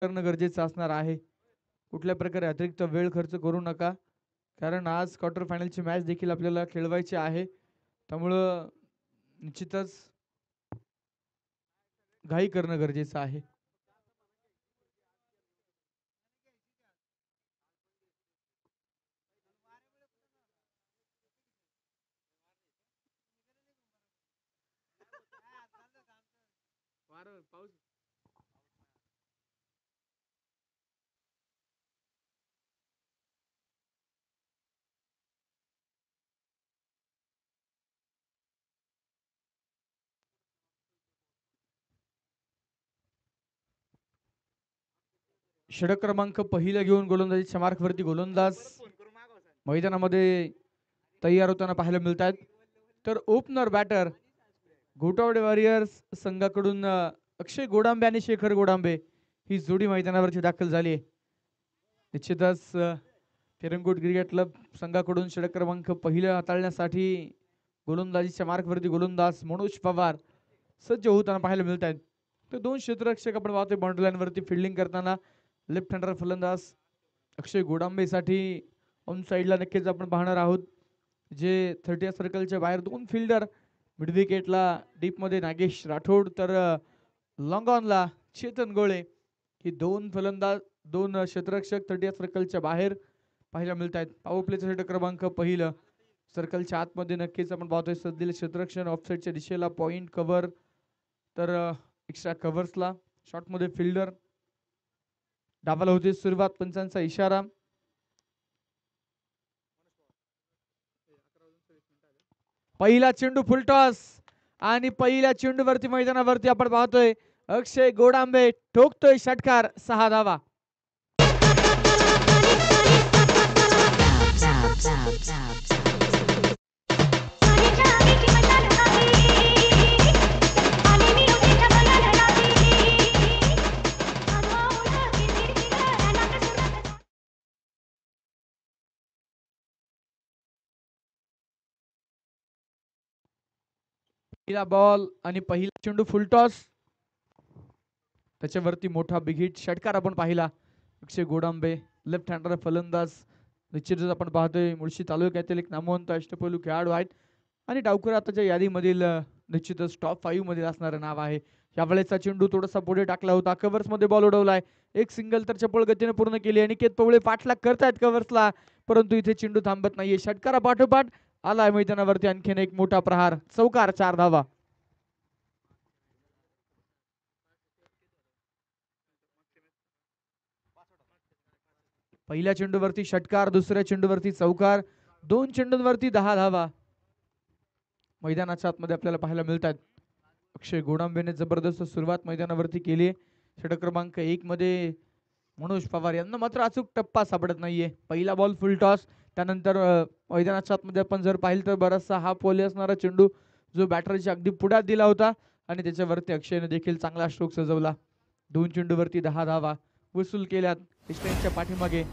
करणं गरजेचं असणार आहे. कुठल्या प्रकारे अतिरिक्त वेळ खर्च करू नका, कारण आज क्वार्टर फायनलची मॅच देखील आपल्याला खेळवायची आहे. त्यामुळं निश्चितच घाई करणं गरजेचं आहे. षटक क्रमांक पहिला घेऊन गोलंदाजीच्या मार्कवरती गोलंदाज मैदानामध्ये तयार होताना पाहायला मिळत आहेत. तर ओपनर बॅटर गोटावडे वॉरियर्स संघाकडून अक्षय गोडांबे आणि शेखर गोडांबे ही जोडी मैदानावरती दाखल झाली आहे. निश्चितच तेरंगोट क्रिकेट क्लब संघाकडून षटक क्रमांक पहिला हाताळण्यासाठी गोलंदाजीच्या मार्कवरती गोलंदाज मनोज पवार सज्ज होताना पाहायला मिळत आहेत. तर दोन क्षेत्ररक्षक आपण पाहतोय बाउंड्री लाईन वरती फिल्डिंग करताना. लेफ्ट हँडर फलंदाज अक्षय गोडांबेसाठी ऑन साईडला नक्कीच आपण पाहणार आहोत, जे 30 सर्कलच्या बाहेर दोन फिल्डर, मिड विकेटला डीपमध्ये नागेश राठोड, तर लॉंग ऑनला चेतन गोळे ही दोन फलंदाज दोन क्षेत्ररक्षक 30 सर्कलच्या बाहेर पाहायला मिळत आहेत. पॉवर प्लेचा षटक क्रमांक पहिलं सर्कलच्या आतमध्ये नक्कीच आपण पाहतोय सध्या क्षेत्ररक्षण ऑफसाईडच्या दिशेला पॉइंट कव्हर, तर एक्स्ट्रा कव्हर्सला शॉटमध्ये फिल्डर. डावाला होती सुरुवात, पंचांचा इशारा. पहिला चेंडू फुलटॉस आणि पहिल्या चेंडूवरती मैदानावरती आपण पाहतोय अक्षय गोडांबे ठोकतोय षटकार, 6 धावा. पहिला बॉल आणि पहिला चेंडू फुलटॉस, त्याच्यावरती मोठा बिग हिट षटकार आपण पाहिला. अक्षय गोडांबे लेफ्ट हँडर फलंदाज, निश्चितच आपण पाहतोय मुळशी तालुक्यातील एक नामवंत अष्टपैलू खेळाडू आहेत आणि डावकर आताच्या यादीमधील निश्चितच टॉप 5 मध्ये असणारं नाव आहे. यावेळेचा चेंडू थोडासा पुढे टाकला होता, कव्हर्स मध्ये बॉल उडवलाय, एक सिंगल तर चपळ गतीने पूर्ण केली. अनिकेत पवळे पाठलाग करतायत कव्हर्सला, परंतु इथे चेंडू थांबत नाहीये. षटकारा पाठोपाठ आलाय मैदानावरती आणखीन एक मोठा प्रहार, चौकार, 4 धावा. पहिल्या चेंडूवरती षटकार, दुसऱ्या चेंडूवरती चौकार, दोन चेंडूंवरती 10 धावा मैदानाच्या आतमध्ये आपल्याला पाहायला मिळतात. अक्षय गोडांबेने जबरदस्त सुरुवात मैदानावरती केली. षटक क्रमांक 1 मध्ये मनोज पवार यांना मात्र अचूक टप्पा सापडत नाहीये. पहिला बॉल फुल टॉस, त्यानंतर मैदानाच्या आतमध्ये आपण जर पाहिलं तर बराचसा हा पोले असणारा चेंडू जो बॅटरच्या अगदी पुढ्यात दिला होता आणि त्याच्यावरती अक्षयने देखील चांगला स्ट्रोक सजवला. दोन चेंडूवरती 10 धावा वसूल केल्यात. स्टेनच्या पाठीमागे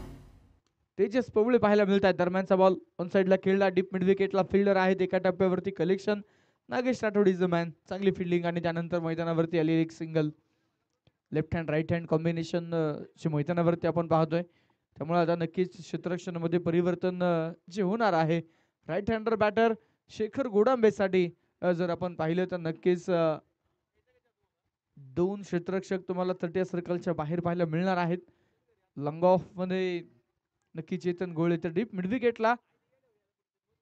तेजस पवळे पाहायला मिळतात. दरम्यानचा बॉल ऑन साईडला खेळला, डीप मिड विकेटला फिल्डर आहेत, एका टप्प्यावरती collection. Nagesh Rathod is the man, चांगली फिल्डिंग आणि त्यानंतर मैदानावरती आली एक single. Left hand right hand combination जे मैदानावरती आपण पाहतोय, त्यामुळे आता नक्कीच क्षेत्ररक्षणामध्ये परिवर्तन जे होणार आहे. राईट हँडर बॅटर शेखर गोडांबेसाठी जर आपण पाहिलं तर नक्कीच दोन क्षेत्ररक्षक तुम्हाला 30 सर्कलच्या बाहेर पाहायला मिळणार आहेत. लॉंग ऑफ मध्ये नक्की चेतन गोळे, तर डीप मिड विकेटला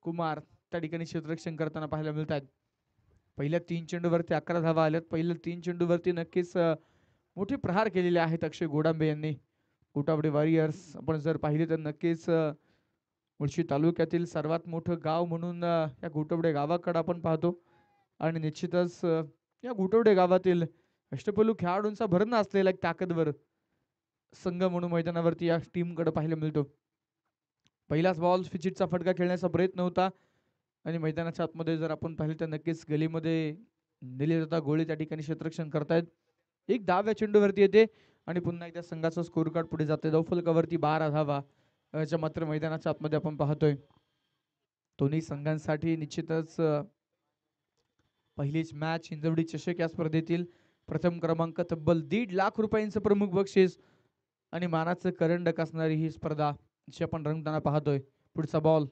कुमार त्या ठिकाणी क्षेत्ररक्षण करताना पाहायला मिळतात. पहिल्या 3 चेंडूवरती 11 धावा आल्यात. पहिल्या 3 चेंडूवरती नक्कीच मोठे प्रहार केलेले आहेत अक्षय गोडांबे यांनी. गोटावडे वॉरियर्स आपण जर पाहिले तर नक्कीच मुळशी तालुक्यातील सर्वात मोठं गाव म्हणून या गोटवडे गावाकडे आपण पाहतो आणि निश्चितच या गोटवडे गावातील अष्टपैलू खेळाडूंचा भरणा असलेला एक ताकदवर संघ म्हणून मैदानावरती या टीमकडे पाहायला मिळतो. पहिलाच बॉल फिचिटचा फटका खेळण्याचा प्रयत्न होता आणि मैदानाच्या आतमध्ये जर आपण पाहिले तर नक्कीच गलीमध्ये नेले जाता गोळे त्या ठिकाणी क्षेत्ररक्षण करतायत. एक धाव या चेंडूवरती येते आणि पुन्हा एकदा संघाचा स्कोर कार्ड पुढे जाते. धावफलकावरती 12 धावा मात्र मैदानाच्या आतमध्ये आपण पाहतोय. दोन्ही संघांसाठी निश्चितच पहिलीच मॅच हिंजवडी चषक या स्पर्धेतील प्रथम क्रमांक, तब्बल 1.5 लाख रुपयांचं प्रमुख बक्षीस आणि मानाचं करंडक असणारी ही स्पर्धा जी आपण रंगताना पाहतोय. पुढचा बॉल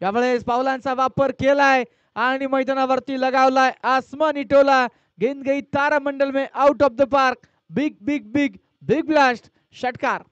यावेळेस पावलांचा वापर केलाय आणि मैदानावरती लगावलाय आसमानी टोला. गेंद गई तारामंडल में out of the park. Big big big big blast. षटकार.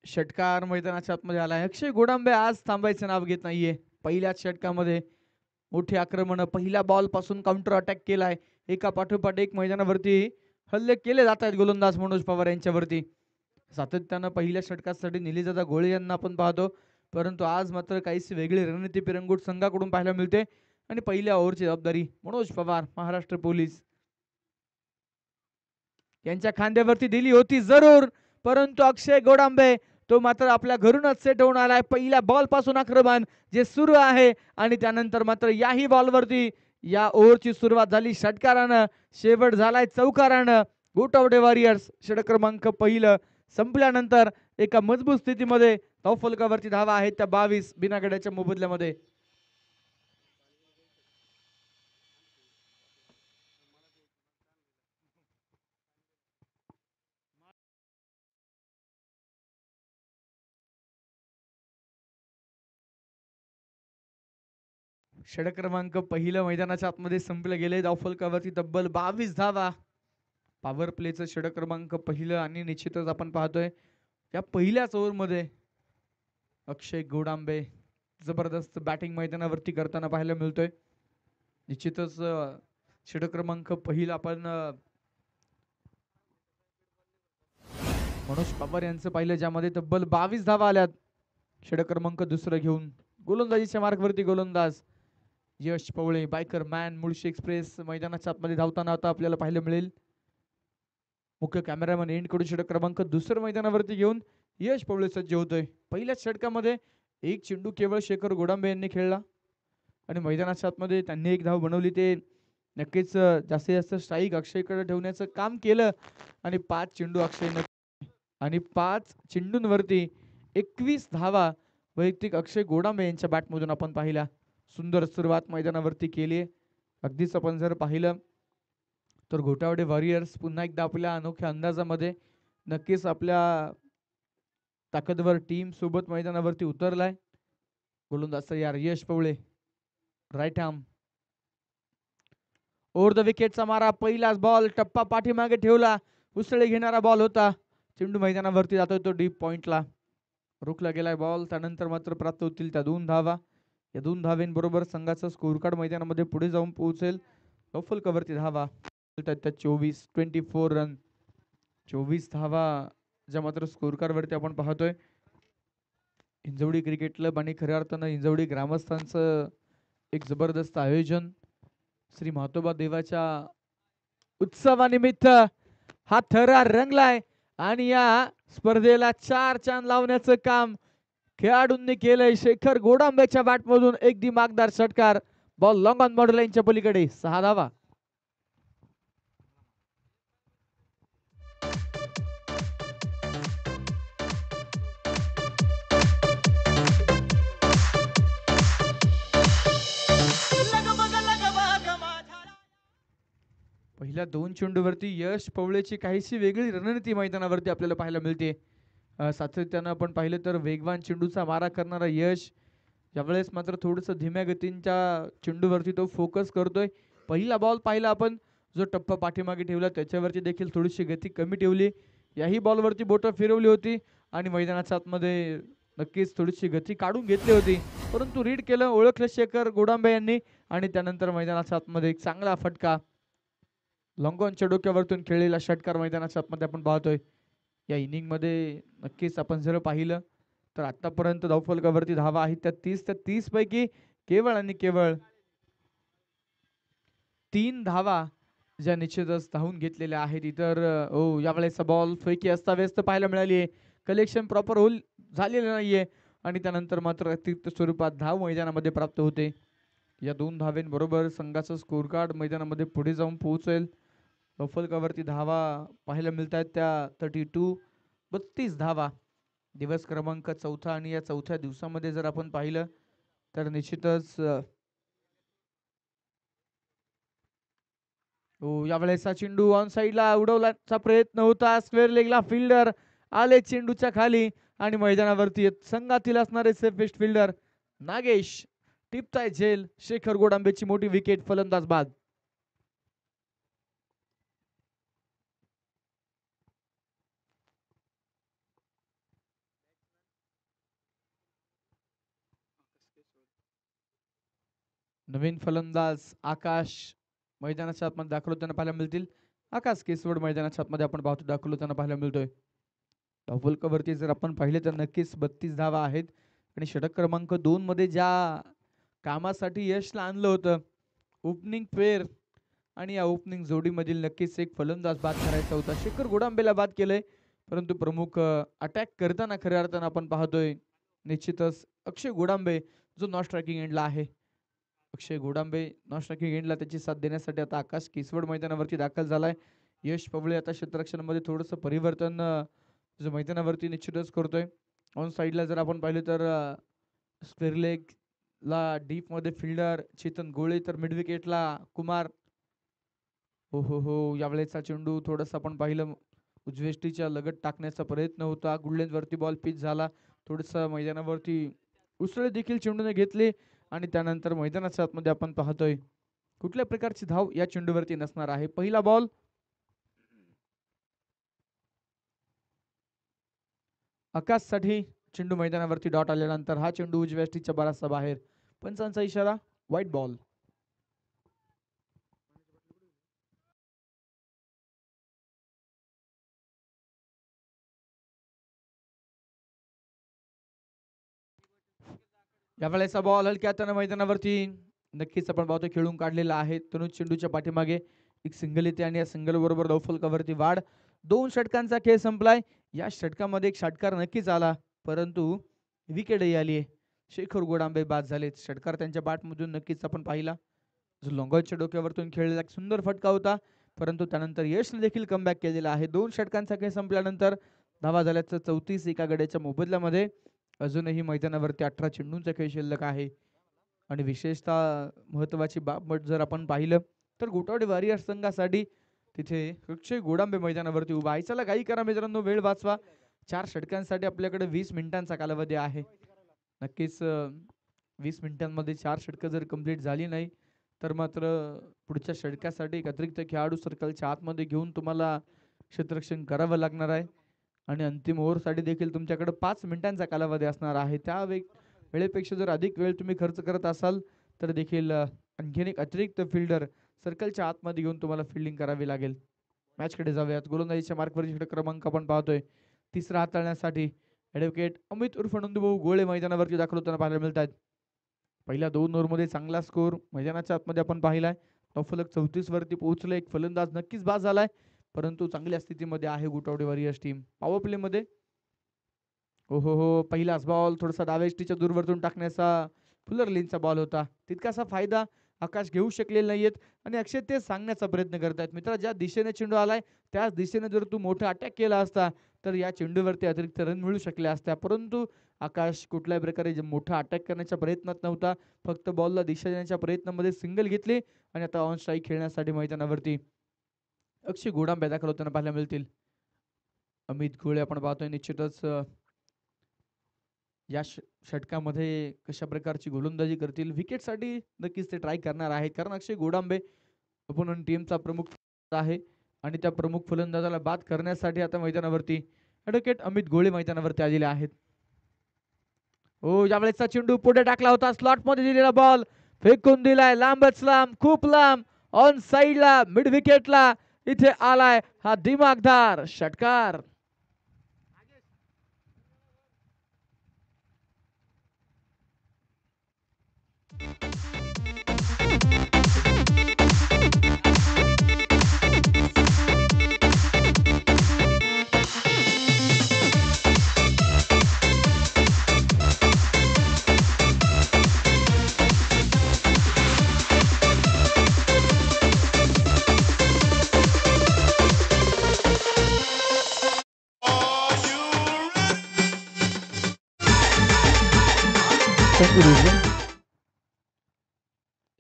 षटकार मैदानाच्या आतमध्ये आलाय. अक्षय गोडांबे आज थांबायचं नाव घेत नाहीये. पहिल्याच षटकामध्ये मोठे आक्रमण, पहिल्या बॉल पासून काउंटर अटॅक केलाय. एका पाठोपाठ एक मैदानावरती हल्ले केले जात आहेत गोलंदाज मनोज पवार यांच्यावरती. सातत्यानं पहिल्या षटकासाठी निलीजादा गोळे यांना आपण पाहतो, परंतु आज मात्र काहीशी वेगळी रणनीती पिरंगुट संघाकडून पाहायला मिळते आणि पहिल्या ओव्हरची जबाबदारी मनोज पवार महाराष्ट्र पोलीस यांच्या खांद्यावरती दिली होती जरूर, परंतु अक्षय गोडांबे तो मात्र आपल्या घरूनच सेट होऊन आलाय. पहिल्या बॉल पासून आक्रमण जे सुरू आहे आणि त्यानंतर मात्र याही बॉलवरती या ओव्हरची सुरुवात झाली षटकारानं, शेवट झालाय चौकारानं. गोटावडे वॉरियर्स षटक क्रमांक पहिलं संपल्यानंतर एका मजबूत स्थितीमध्ये धावफलकावरती धावा आहेत त्या 22 बिनागड्याच्या मोबदल्यामध्ये. षटक क्रमांक पहिलं मैदानाच्या आतमध्ये संपले गेले. धावफलकावरती तब्बल 22 धावा. पॉवर प्लेचं षटक क्रमांक पहिलं आणि निश्चितच आपण पाहतोय या पहिल्याच ओव्हरमध्ये अक्षय गोडांबे जबरदस्त बॅटिंग मैदानावरती करताना पाहायला मिळतोय. निश्चितच षटक क्रमांक पहिला आपण मनोज पवार यांचं पाहिलं, ज्यामध्ये तब्बल 22 धावा आल्यात. षटक क्रमांक दुसरं घेऊन गोलंदाजीच्या मार्गवरती गोलंदाज Yash Pawale biker man Mulshi express मैदानाच्या आतमध्ये धावताना आता आपल्याला पाहायला मिळेल. मुख्य कॅमेरामॅन एंड कडून षटक क्रमांक दुसरं मैदानावरती घेऊन यश पवळे सज्ज होतोय. पहिल्याच षटकामध्ये एक चेंडू केवळ शेखर गोडांबे यांनी खेळला आणि मैदानाच्या आतमध्ये त्यांनी एक धाव बनवली. ते नक्कीच जास्तीत जास्त स्ट्राईक अक्षयकडे ठेवण्याचं काम केलं आणि 5 चेंडू अक्षयने आणि 5 चेंडूंवरती 21 धावा वैयक्तिक अक्षय गोडांबे यांच्या बॅटमधून आपण पाहिला. सुंदर सुरुवात मैदानावरती केली. अगदीच आपण जर पाहिलं तर घोटावडे वॉरियर्स पुन्हा एकदा आपल्या अनोख्या अंदाजामध्ये नक्कीच आपल्या ताकदवर टीम सोबत मैदानावरती उतरलाय. गोलंदाज यार Yash Pawale right arm over the विकेटचा मारा. पहिलाच बॉल टप्पा पाठीमागे ठेवला. उसळी घेणारा बॉल होता. चेंडू मैदानावरती जातोय तो डीप पॉइंटला. रोखला गेलाय बॉल. त्यानंतर मात्र प्राप्त होतील त्या 2 धावा. या 2 धावेंबरोबर संघाचा स्कोर कार्ड मैदानामध्ये पुढे जाऊन पोहोचेल. धावफलकावरती धावा 24 रन 24 धावा ज्या मात्र स्कोर कार्ड वरती आपण पाहतोय. हिंजवडी क्रिकेट क्लब आणि खऱ्या अर्थानं हिंजवडी ग्रामस्थांचं एक जबरदस्त आयोजन. श्री म्हातोबा देवाच्या उत्सवानिमित्त हा थरा रंगलाय आणि या स्पर्धेला 4 चांद लावण्याचं काम खेळाडूंनी केलंय. शेखर गोडांबेच्या बॅटमधून एक दिमागदार षटकार. बॉल लॉंग ऑन बॉर्डर लाईनच्या पलीकडे 6 धावा. पहिल्या 2 चेंडूवरती यश पवळेची काहीशी वेगळी रणनीती मैदानावरती आपल्याला पाहायला मिळते. सातत्यानं आपण पाहिलं तर वेगवान चेंडूचा मारा करणारा यश यावेळेस मात्र थोडंसं धीम्या गतीच्या चेंडूवरती तो फोकस करतोय. पहिला बॉल पाहिला आपण जो टप्पा पाठीमागे ठेवला त्याच्यावरती देखील थोडीशी गती कमी ठेवली. याही बॉलवरती बोटं फिरवली होती आणि मैदानाच्या आतमध्ये नक्कीच थोडीशी गती काढून घेतली होती, परंतु रीड केलं, ओळखलं शेखर गोडांबे यांनी आणि त्यानंतर मैदानाच्या आतमध्ये एक चांगला फटका. लॉंगॉनच्या डोक्यावरतून खेळलेला षटकार मैदानाच्या आतमध्ये आपण पाहतोय. या इनिंग मध्ये नक्कीच आपण जर पाहिलं तर आतापर्यंत धावफलकावरती धावा आहेत त्या 30 पैकी केवळ आणि केवळ 3 धावा ज्या निश्चितच धावून घेतलेल्या आहेत. इतर यावेळेस बॉल फैकी अस्ताव्यस्त पाहायला मिळाली. कलेक्शन प्रॉपर होल झालेलं नाहीये आणि त्यानंतर मात्र अतिरिक्त स्वरूपात धाव मैदानामध्ये प्राप्त होते. या 2 धावेंबरोबर संघाचं स्कोर कार्ड मैदानामध्ये पुढे जाऊन पोहोचेल. फलकावरती धावा पाहायला मिळत आहेत त्या 32 धावा. दिवस क्रमांक 4 आणि या 4थ्या दिवसामध्ये जर आपण पाहिलं तर निश्चितच यावेळेसचा चेंडू ऑन साइडला उडवण्याचा प्रयत्न होता. स्क्वेअर लेगला फिल्डर आले चेंडूच्या खाली आणि मैदानावरती संघातील असणारे सेफेस्ट फिल्डर नागेश टिपताय झेल. शेखर गोडांबेची मोठी विकेट, फलंदाज बाद. नवीन फलंदाज आकाश मैदानाच्या आतमध्ये दाखल होताना पाहायला मिळतील. आकाश केसवड मैदानाच्या आतमध्ये आपण पाहतो दाखल होताना पाहायला मिळतोय. फलकावरती जर आपण पाहिले तर नक्कीच 32 धावा आहेत आणि षटक क्रमांक 2 मध्ये ज्या कामासाठी यशला आणलं होतं ओपनिंग पेअर आणि या ओपनिंग जोडीमधील नक्कीच एक फलंदाज बाद करायचा होता. शेखर गोडांबेला बाद केलंय, परंतु प्रमुख अटॅक करताना खऱ्या अर्थानं आपण पाहतोय निश्चितच अक्षय गोडांबे जो नॉन स्ट्रायकिंग एंडला आहे. अक्षय गोडांबे नॉन स्ट्रायकिंग एंडला त्याची साथ देण्यासाठी आता आकाश केसवड मैदानावरती दाखल झालाय. यश पवळे आता क्षेत्ररक्षणामध्ये थोडंसं परिवर्तन जो मैदानावरती निश्चितच करतोय. ऑन साइडला जर आपण पाहिलं तर स्पेअरलेग ला डीप मध्ये फिल्डर चेतन गोळे तर मिड विकेटला कुमार. हो यावेळेचा चेंडू थोडासा आपण पाहिलं उजवेष्टीच्या लगत टाकण्याचा प्रयत्न होता. गुडलेंवरती बॉल पिच झाला. थोडंसं मैदानावरती उसळे देखील चेंडूने घेतले आणि त्यानंतर मैदानाच्या आतमध्ये आपण पाहतोय कुठल्या प्रकारची धाव या चेंडूवरती नसणार आहे. पहिला बॉल आकाशसाठी चेंडू मैदानावरती डॉट आल्यानंतर हा चेंडू उजव्याष्टीच्या बराचसा बाहेर. पंचांचा इशारा व्हाईट बॉल. यावेळेचा बॉल हलक्या हाताने मैदानावरती नक्कीच आपण पाहतो खेळून काढलेला आहे. तनुज चेंडूच्या पाठीमागे एक सिंगल येते आणि या सिंगल बरोबर धावफलकावरती वाढ. 2 षटकांचा खेळ संपलाय. या षटकामध्ये एक षटकार नक्कीच आला, परंतु विकेटही आली आहे. शेखर गोडांबे बाद झालेत. षटकार त्यांच्या बॅटमधून नक्कीच आपण पाहिला. जो लोंगॉच्या डोक्यावरतून खेळलेला एक सुंदर फटका होता, परंतु त्यानंतर यशने देखील कमबॅक केलेला आहे. 2 षटकांचा खेळ संपल्यानंतर धावा झाल्याचं 34 एका गड्याच्या मोबदल्यामध्ये. अजूनही मैदानावरती 18 चेंडूंचा खेळ शिल्लक आहे आणि विशेषतः महत्वाची बाब जर आपण पाहिलं तर गोटावडे वॉरियर्स संघासाठी तिथे अक्षय गोडांबे मैदानावरती उभा आहे. चला काही करा मित्रांनो, वेळ वाचवा. 4 षटकांसाठी आपल्याकडे 20 मिनिटांचा कालावधी आहे. नक्कीच 20 मिनिटांमध्ये 4 षटकं जर कंप्लीट झाली नाही तर मात्र पुढच्या षटकासाठी एक अतिरिक्त खेळाडू सर्कलच्या आतमध्ये घेऊन तुम्हाला क्षेत्ररक्षण करावं लागणार आहे आणि अंतिम ओव्हरसाठी देखील तुमच्याकडे 5 मिनिटांचा कालावधी असणार आहे. त्या वेळेपेक्षा जर अधिक वेळ तुम्ही खर्च करत असाल तर देखील आणखीन एक अतिरिक्त फिल्डर सर्कलच्या आतमध्ये घेऊन तुम्हाला फिल्डिंग करावी लागेल. मॅचकडे जाऊयात. गोलंदाजीच्या मार्कवरती षटक क्रमांक आपण पाहतोय. तिसरा हाताळण्यासाठी ॲडव्होकेट अमित उर्फ नंदूभाऊ गोळे मैदानावरती दाखल होताना पाहायला मिळत आहेत. पहिल्या 2 ओव्हरमध्ये चांगला स्कोर मैदानाच्या आतमध्ये आपण पाहिलाय. फलक 34 वरती पोहोचले. एक फलंदाज नक्कीच बाद झालाय, परंतु चांगल्या स्थितीमध्ये आहे गोटावडे वॉरियर्स टीम. पॉवर प्ले मध्ये पहिलाच बॉल थोडासा डावेष्टीच्या दूरवरतून टाकण्याचा फुलर लेनचा बॉल होता. तितकासा फायदा आकाश घेऊ शकलेले नाहीयेत आणि अक्षय ते सांगण्याचा प्रयत्न करतायत. मित्रा, ज्या दिशेने चेंडू आलाय त्याच दिशेने जर तू मोठा अटॅक केला असता तर या चेंडूवरती अतिरिक्त रन मिळू शकल्या असत्या, परंतु आकाश कुठल्याही प्रकारे मोठा अटॅक करण्याच्या प्रयत्नात नव्हता. फक्त बॉलला दिशा देण्याच्या प्रयत्नामध्ये सिंगल घेतली आणि आता ऑन स्ट्राईक खेळण्यासाठी मैदानावरती अक्षय गोडांबे दाखल होताना पाहायला मिळतील. अमित गोळे आपण पाहतोय निश्चितच या षटकामध्ये कशा प्रकारची गोलंदाजी करतील. विकेटसाठी नक्कीच ते ट्राय करणार आहेत, कारण अक्षय गोडांबे ओपोनंट टीमचा प्रमुख आहे आणि त्या प्रमुख फलंदाजाला बाद करण्यासाठी आता मैदानावरती ॲडव्होकेट अमित गोळे मैदानावरती आलेले आहेत. यावेळेचा चेंडू पुढे टाकला होता. स्लॉट मध्ये दिलेला बॉल फेकून दिलाय लांबच लांब, खूप लांब ऑन साइडला मिड विकेटला इथे आलाय हा दिमागदार षटकार.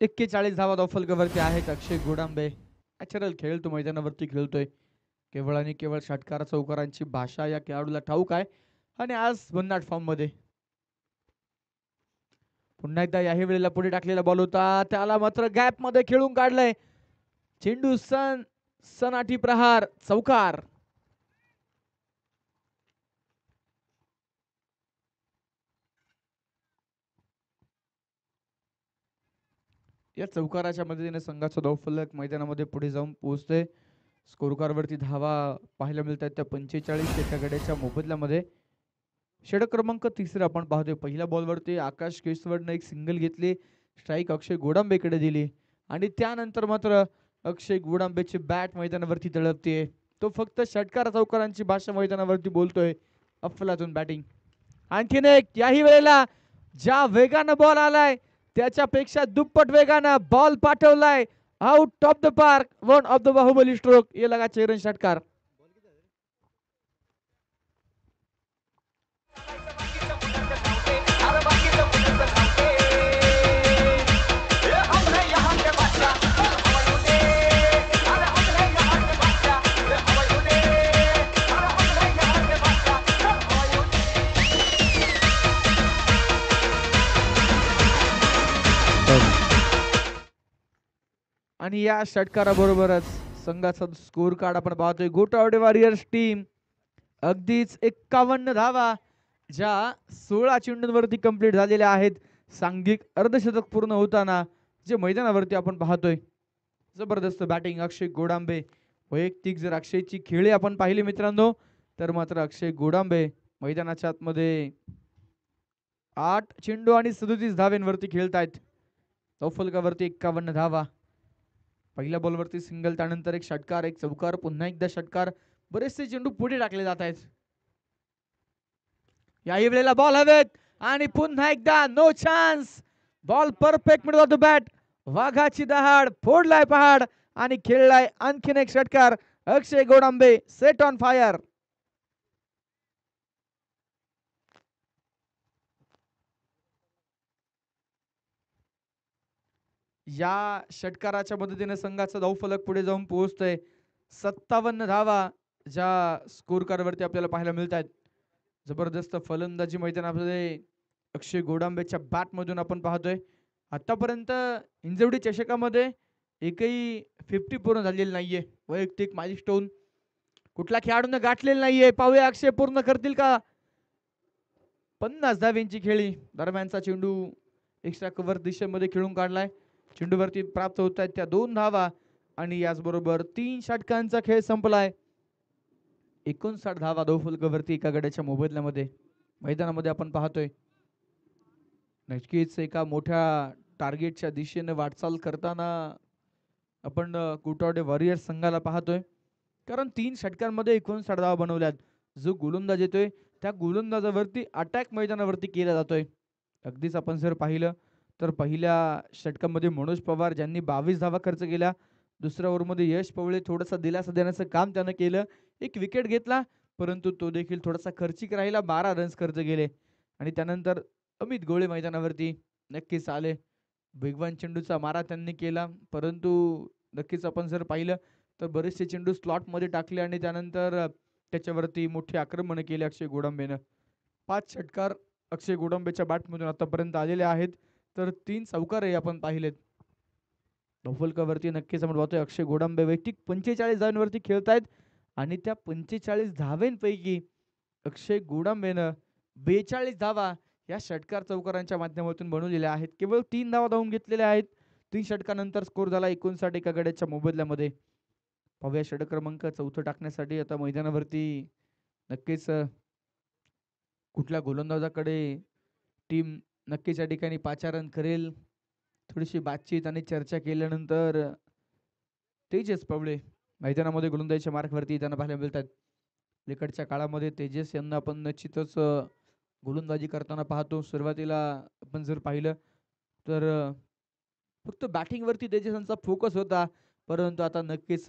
41 धावा धावफलकावरती आहेत. अक्षय गोडांबे नॅचरल खेळ तो मैदानावरती खेळतोय. केवळ आणि केवळ षटकार चौकारांची भाषा या खेळाडूला ठाऊक आहे आणि आज भन्नाट फॉर्म मध्ये. पुन्हा एकदा याही वेळेला पुढे टाकलेला बॉल होता, त्याला मात्र गॅप मध्ये खेळून काढलंय. चेंडू सनाटी प्रहार चौकार. या चौकाराच्या मदतीने संघाचा धावफलक मैदानामध्ये पुढे जाऊन पोहोचते. स्कोर कार्ड वरती धावा पाहायला मिळतात त्या 45 एका गड्याच्या मोबदल्यामध्ये. षटक क्रमांक 3 आपण पाहतोय. पहिल्या बॉलवरती आकाश केसवडनं एक सिंगल घेतली, स्ट्राईक अक्षय गोडांबेकडे दिली आणि त्यानंतर मात्र अक्षय गोडांबेची बॅट मैदानावरती तळपतीये. तो फक्त षटकार चौकारांची भाषा मैदानावरती बोलतोय. अफलातून बॅटिंग. आणखीन एक, याही वेळेला ज्या वेगानं बॉल आलाय त्याच्यापेक्षा दुप्पट वेगानं बॉल पाठवलाय out of the park. One of the Baahubali stroke. ये लगा चेरन षटकार. आणि या षटकाराबरोबरच संघाचा स्कोर कार्ड आपण पाहतोय. गोटावडे वॉरियर्स टीम अगदीच 51 धावा ज्या 16 चेंडूंवरती कंप्लीट झालेल्या आहेत. सांघिक अर्धशतक पूर्ण होताना जे मैदानावरती आपण पाहतोय. जबरदस्त बॅटिंग अक्षय गोडांबे. वैयक्तिक जर अक्षयची खेळी आपण पाहिली मित्रांनो तर मात्र अक्षय गोडांबे मैदानाच्या आतमध्ये 8 चेंडू आणि 37 धावेंवरती खेळतायत. धावफलकावरती 51 धावा. पहिल्या बॉलवरती सिंगल, त्यानंतर एक षटकार, एक चौकार, पुन्हा एकदा षटकार. बरेचसे चेंडू पुढे टाकले जात आहेत. याही वेळेला बॉल हवेत आणि पुन्हा एकदा no chance. Ball perfect middle of the bat. वाघाची दहाड, फोडलाय पहाड आणि खेळलाय आणखीन एक षटकार. Akshay Godambe set on fire. या षटकाराच्या मदतीने संघाचा धावफलक पुढे जाऊन पोहोचतोय. 57 धावा ज्या स्कोर कार्ड वरती आपल्याला पाहायला मिळतात. जबरदस्त फलंदाजी मैदानामध्ये अक्षय गोडांबेच्या बॅट मधून आपण पाहतोय. आतापर्यंत हिंजवडी चषकामध्ये एकही 50 पूर्ण झालेली नाहीये. वैयक्तिक माइलस्टोन कुठल्या खेळाडूने गाठलेली नाहीये. पाहूया अक्षय पूर्ण करतील का. 50 धावेंची खेळी. दरम्यानचा चेंडू एक्स्ट्रा कव्हर दिशेमध्ये खेळून काढलाय. चेंडूवरती प्राप्त होत आहेत त्या 2 धावा आणि याचबरोबर 3 षटकांचा खेळ संपलाय. 59 धावा धावफलकावरती एका गड्याच्या मोबदल्यामध्ये मैदानामध्ये आपण पाहतोय. नक्कीच एका मोठ्या टार्गेटच्या दिशेने वाटचाल करताना आपण कुटावडे वॉरियर्स संघाला पाहतोय. कारण 3 षटकांमध्ये 59 धावा बनवल्यात. जो गोलंदाज येतोय त्या गोलंदाजावरती अटॅक मैदानावरती केला जातोय. अगदीच आपण जर पाहिलं तर पहिल्या षटकामध्ये मनोज पवार ज्यांनी 22 धावा खर्च केल्या. दुसऱ्या ओव्हरमध्ये यश पवळे थोडासा दिलासा देण्याचं काम त्यानं केलं. एक विकेट घेतला परंतु तो देखील थोडासा खर्चिक राहिला. 12 रन्स खर्च केले आणि त्यानंतर अमित गोळे मैदानावरती नक्कीच आले. वेगवान चेंडूचा मारा त्यांनी केला परंतु नक्कीच आपण जर पाहिलं तर बरेचसे चेंडू स्लॉट मध्ये टाकले आणि त्यानंतर त्याच्यावरती मोठे आक्रमण केले अक्षय गोडांबेनं. 5 षटकार अक्षय गोडांबेच्या बॅटमधून आतापर्यंत आलेले आहेत तर 3 चौकारही आपण पाहिलेत. धावफलकावरती नक्कीच आपण पाहतोय अक्षय गोडांबे वैयक्तिक 45 धावांवरती खेळतायत आणि त्या 45 धावांपैकी अक्षय गोडांबेनं 42 धावा या षटकार चौकारांच्या माध्यमातून बनवलेल्या आहेत. केवळ 3 धावा धावून घेतलेल्या आहेत. 3 षटकानंतर स्कोर झाला 59 एका गड्याच्या मोबदल्यामध्ये. पाहूया षटक क्रमांक 4 टाकण्यासाठी आता मैदानावरती नक्कीच कुठल्या गोलंदाजाकडे टीम नक्कीच या ठिकाणी पाचारण करेल. थोडीशी बातचीत आणि चर्चा केल्यानंतर तेजस पवळे मैदानामध्ये गोलंदाजीच्या मार्कवरती त्यांना पाहायला मिळतात. अलीकडच्या काळामध्ये तेजस यांना आपण निश्चितच गोलंदाजी करताना पाहतो. सुरुवातीला आपण जर पाहिलं तर फक्त बॅटिंग वरती तेजसांचा फोकस होता परंतु आता नक्कीच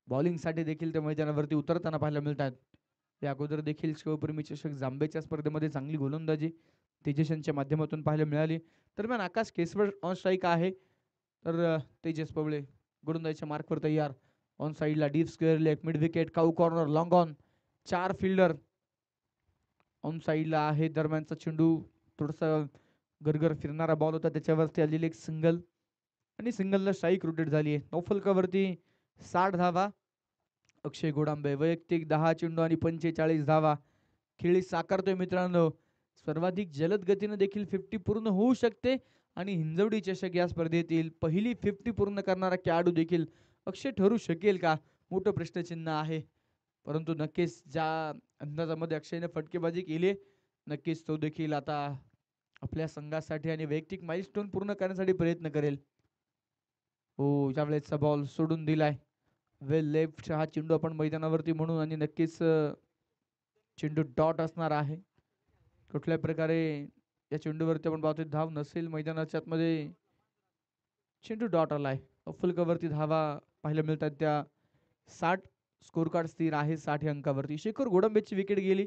बॉलिंग साठी देखील ते मैदानावरती उतरताना पाहायला मिळतात. या अगोदर देखील शिवप्रेमी चषक जांभेच्या स्पर्धेमध्ये चांगली गोलंदाजी तेजस यांच्या माध्यमातून पाहायला मिळाली. दरम्यान आकाश केसवर ऑन स्ट्राईक आहे, तर तेजस पवळे गोलंदाजीच्या मार्कवर तयार. ऑन साईडला deep square leg, mid wicket, cow corner, long on, 4 fielder on साईडला आहे. दरम्यानचा चेंडू थोडासा गरगर फिरणारा बॉल होता, त्याच्यावरती आलेली एक सिंगल आणि सिंगलला स्ट्राईक रोटेट झाली आहे. नौफलकावरती 60 धावा. अक्षय गोडांबे वैयक्तिक 10 चेंडू आणि 45 धावा खेळी साकारतोय मित्रांनो. सर्वाधिक जलद गतीने देखील 50 पूर्ण होऊ शकते आणि हिंजवडी चषक या स्पर्धेतील पहिली 50 पूर्ण करणारा खेळाडू देखील अक्षय ठरू शकेल का, मोठं प्रश्नचिन्ह आहे. परंतु नक्कीच ज्या अंदाजामध्ये अक्षयने फटकेबाजी केली, नक्कीच तो देखील आता आपल्या संघासाठी आणि वैयक्तिक माइलस्टोन पूर्ण करण्यासाठी प्रयत्न करेल. हो, यावेळेसचा बॉल सोडून दिलाय. वेल लेफ्ट हा चेंडू आपण मैदानावरती म्हणून आणि नक्कीच चेंडू डॉट असणार आहे. कुठल्या प्रकारे या चेंडूवरती आपण पाहतोय धाव नसेल मैदानाच्या आतमध्ये, चेंडू डॉट आलाय. फुलकावरती धावा पाहायला मिळतात त्या 60. स्कोर कार्ड स्थिर आहे 60 अंकावरती. शेखर गोडंबेची विकेट गेली.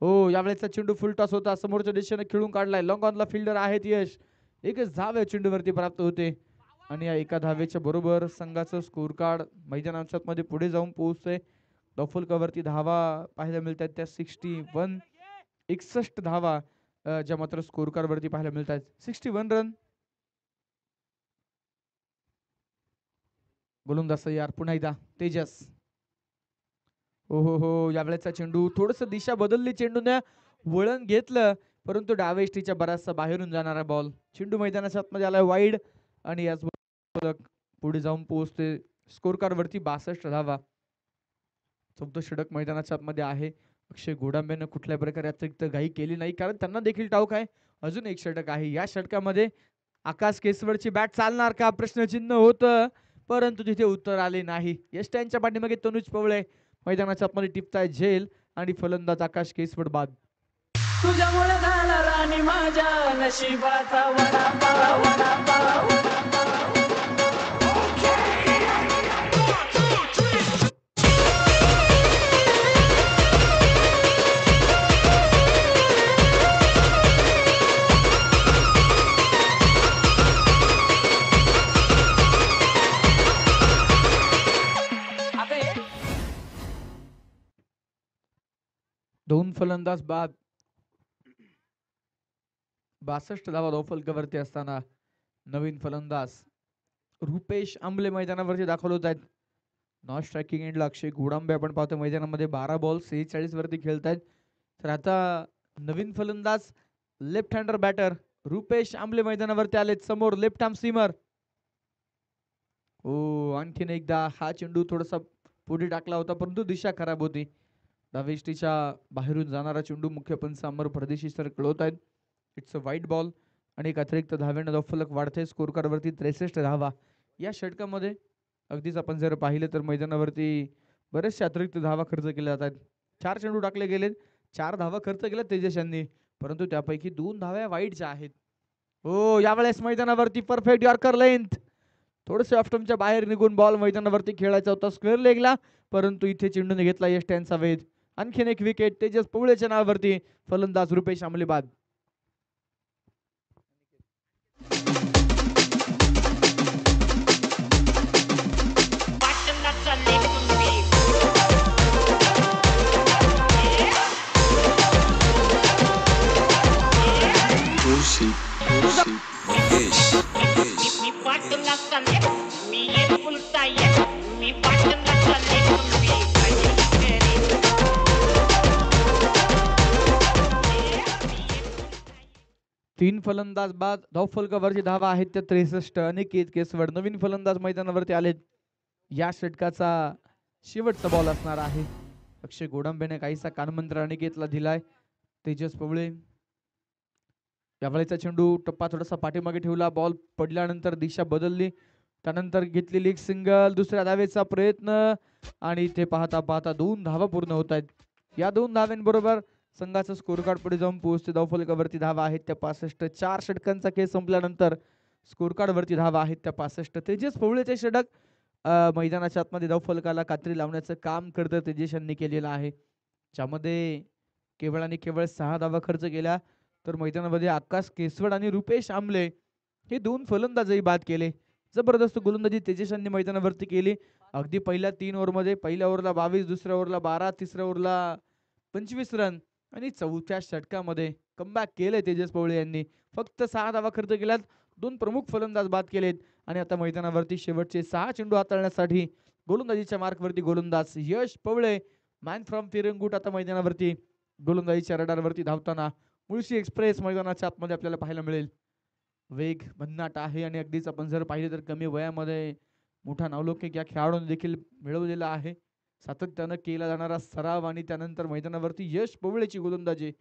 हो, यावेळेसचा चेंडू फुल टॉस होता, समोरच्या दिशेने खेळून काढलाय. लॉंग ऑनला फिल्डर आहेत यश. एकच धाव या चेंडूवरती प्राप्त होते आणि या एका धावेच्या बरोबर संघाचं स्कोर कार्ड मैदानाच्या मध्ये पुढे जाऊन पोहोचतंय. दफुलकावरती धावा पाहायला मिळतात त्या 61. 61 धावा ज्या मात्र स्कोर कार्ड वरती पाहायला मिळतात. 61 रन. गोलंदाज यार पुन्हा एकदा तेजस. हो, यावेळेचा चेंडू थोडस दिशा बदलली, चेंडूने वळण घेतलं, परंतु डावेष्टीच्या बराचसा बाहेरून जाणारा बॉल. चेंडू मैदानाच्या आतमध्ये आलाय वाईड आणि याच पुढे जाऊन पोहोचते. स्कोर कार्ड वरती 62 धावा. चौथं षटक मैदानाच्या आतमध्ये आहे. अक्षय गोडांबेनं कुठल्या प्रकारे अतिरिक्त घाई केली नाही, कारण त्यांना देखील ठाऊक आहे अजून एक षटक आहे. या षटकामध्ये आकाश केसवरची बॅट चालणार का प्रश्नचिन्ह होतं, परंतु तिथे उत्तर आले नाही. यष्ट्यांच्या पाठीमागे तनुज पवळे मैदानाच्या आतमध्ये टिपताय झेल आणि फलंदाज आकाश केसवड बाद. तुझ्यामुळे झाला राणी माझ्या नशिबाचा वडापाव वडापाव. दोन फलंदाज बाद. 62 धावा धावफलकावरती असताना नवीन फलंदाज रुपेश आंबले मैदानावरती दाखल होत आहेत. नॉन स्ट्रायकिंग एंडला अक्षय गोडांबे आपण पाहतो मैदानामध्ये 12 बॉल 46 वरती खेळतायत. तर आता नवीन फलंदाज लेफ्ट हँडर बॅटर रुपेश आंबले मैदानावरती आलेत. समोर लेफ्ट आर्म सीमर. हो, आणखीन एकदा हा चेंडू थोडासा पुढे टाकला होता, परंतु दिशा खराब होती. डावेष्टीच्या बाहेरून जाणारा चेंडू मुख्य पंच अमर परदेशी सर कळवत आहेत. इट्स अ वाईट बॉल आणि एक अतिरिक्त धावेनं धावफलक वाढते. स्कोर कार्ड वरती 63 धावा. या षटकामध्ये अगदीच आपण जर पाहिलं तर मैदानावरती बरेचसे अतिरिक्त धावा खर्च केल्या जातात. 4 चेंडू टाकले गेले, 4 धावा खर्च केल्या तेजस यांनी, परंतु त्यापैकी 2 धाव्या वाईटच्या आहेत. हो, यावेळेस मैदानावरती परफेक्ट यॉर्कर लेंथ, थोडंसं ऑफ स्टंपच्या बाहेर निघून बॉल मैदानावरती खेळायचा होता स्क्वेअर लेगला, परंतु इथे चेंडूने घेतला यष्ट्यांचा वेध. आणखीन एक विकेट तेजस पवळेच्या नावावरती. फलंदाज रुपेश आंबले बाद. तीन फलंदाज बाद. धावफलकावरची धावा आहेत त्या 63. अनिकेत केसवड नवीन फलंदाज मैदानावरती आलेत. या षटकाचा शेवटचा बॉल असणार आहे. अक्षय गोडांबेने काहीसा कानमंत्र अनिकेतला दिलाय. तेजस पवळे यावेळेचा चेंडू टप्पा थोडासा पाठीमागे ठेवला, बॉल पडल्यानंतर दिशा बदलली, त्यानंतर घेतलेली एक सिंगल, दुसऱ्या धावेचा प्रयत्न आणि इथे पाहता पाहता 2 धावा पूर्ण होत आहेत. या 2 धाव्यांबरोबर संघाचा स्कोर कार्ड पुढे जाऊन पोहोचते. धावफलकावरती धावा आहेत त्या 65. 4 षटकांचा खेळ संपल्यानंतर स्कोर कार्ड वरती धावा आहेत त्या 65. तेजस पवळेचे षटक मैदानाच्या आतमध्ये धावफलकाला कात्री लावण्याचं काम करतं तेजस यांनी केलेलं आहे, ज्यामध्ये केवळ आणि केवळ 6 धावा खर्च केल्या. तर मैदानामध्ये आकाश केसवड आणि रुपेश आमले हे दोन फलंदाजही बाद केले. जबरदस्त गोलंदाजी तेजस यांनी मैदानावरती केली. अगदी पहिल्या 3 ओव्हरमध्ये पहिल्या ओव्हरला 22, दुसऱ्या ओव्हरला 12, तिसऱ्या ओव्हरला 25 रन आणि चौथ्या षटकामध्ये कमबॅक केले तेजस पवळे यांनी. फक्त 6 धावा खर्च केल्यात, 2 प्रमुख फलंदाज बाद केलेत आणि आता मैदानावरती शेवटचे 6 चेंडू हाताळण्यासाठी गोलंदाजीच्या मार्कवरती गोलंदाज यश पवळे मॅन फ्रॉम तिरंगुट आता मैदानावरती गोलंदाजीच्या रडारवरती धावताना मुळशी एक्सप्रेस मैदानाच्या आतमध्ये आपल्याला पाहायला मिळेल. वेग भन्नाट आहे आणि अगदीच आपण जर पाहिले तर कमी वयामध्ये मोठा नावलौकिक या खेळाडूंनी देखील मिळवलेला आहे. सातत्यानं केला जाणारा सराव आणि त्यानंतर मैदानावरती यश पवळेची गोलंदाजी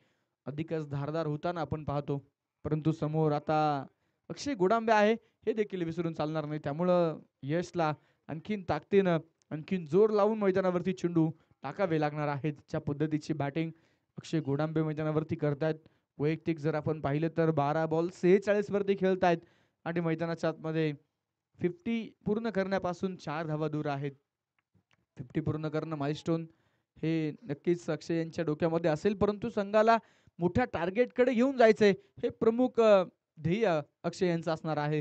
अधिकच धारदार होताना आपण पाहतो. परंतु समोर आता अक्षय गोडांबे आहे हे देखील विसरून चालणार नाही. त्यामुळं यशला आणखीन ताकदीनं आणखीन जोर लावून मैदानावरती चेंडू टाकावे लागणार आहेत. ज्या पद्धतीची बॅटिंग अक्षय गोडांबे मैदानावरती करतायत, वैयक्तिक जर आपण पाहिलं तर 12 बॉल 46 वरती खेळतायत आणि मैदानाच्या आतमध्ये 50 पूर्ण करण्यापासून 4 धावा दूर आहेत. 50 पूर्ण करणं माइलस्टोन हे नक्कीच अक्षय यांच्या डोक्यामध्ये असेल, परंतु संघाला मोठ्या टार्गेटकडे घेऊन जायचंय हे प्रमुख ध्येय अक्षय यांचं असणार आहे.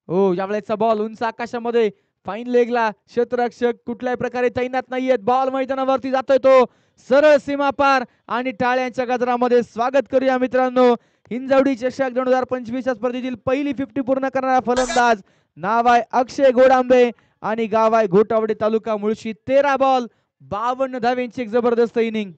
हो, यावेळेचा बॉल उंच आकाशामध्ये फाईन लेगला क्षेत्ररक्षक कुठल्याही प्रकारे तैनात नाहीयेत. बॉल मैदानावरती जातोय तो सरळ सीमा पार आणि टाळ्यांच्या गजरामध्ये स्वागत करूया मित्रांनो. हिंजवडी चषक 2025 स्पर्धेतील पहिली 50 पूर्ण करणारा फलंदाज नाव आहे अक्षय गोडांबे आणि गाव आहे घोटावडे तालुका मुळशी. 13 बॉल 52 धाव्यांची एक जबरदस्त इनिंग.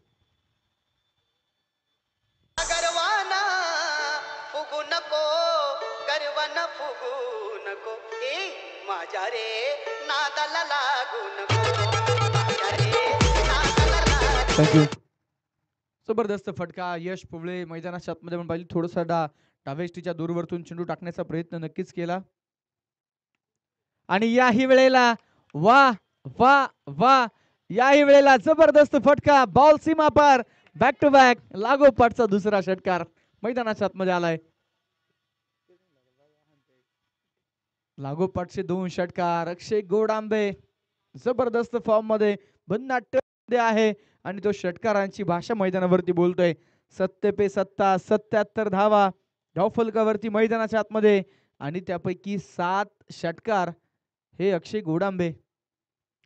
थँक्यू. जबरदस्त फटका यश पवळे मैदानाच्या आतमध्ये पण पाहिजे. थोडासा डावेष्टीच्या दूरवरतून चेंडू टाकण्याचा प्रयत्न नक्कीच केला आणि याही वेळेला वा वा वा याही वेळेला जबरदस्त फटका बॉल सीमा पार बॅक टू बॅक लागोपाठचा दुसरा षटकार मैदानाच्या आतमध्ये आलाय. लागोपाठचे 2 षटकार अक्षय गोडांबे जबरदस्त फॉर्म मध्ये भन्नाट आहे आणि तो षटकारांची भाषा मैदानावरती बोलतोय. 7 पे 7 77 धावा धावफलकावरती मैदानाच्या आतमध्ये आणि त्यापैकी 7 षटकार हे अक्षय गोडांबे.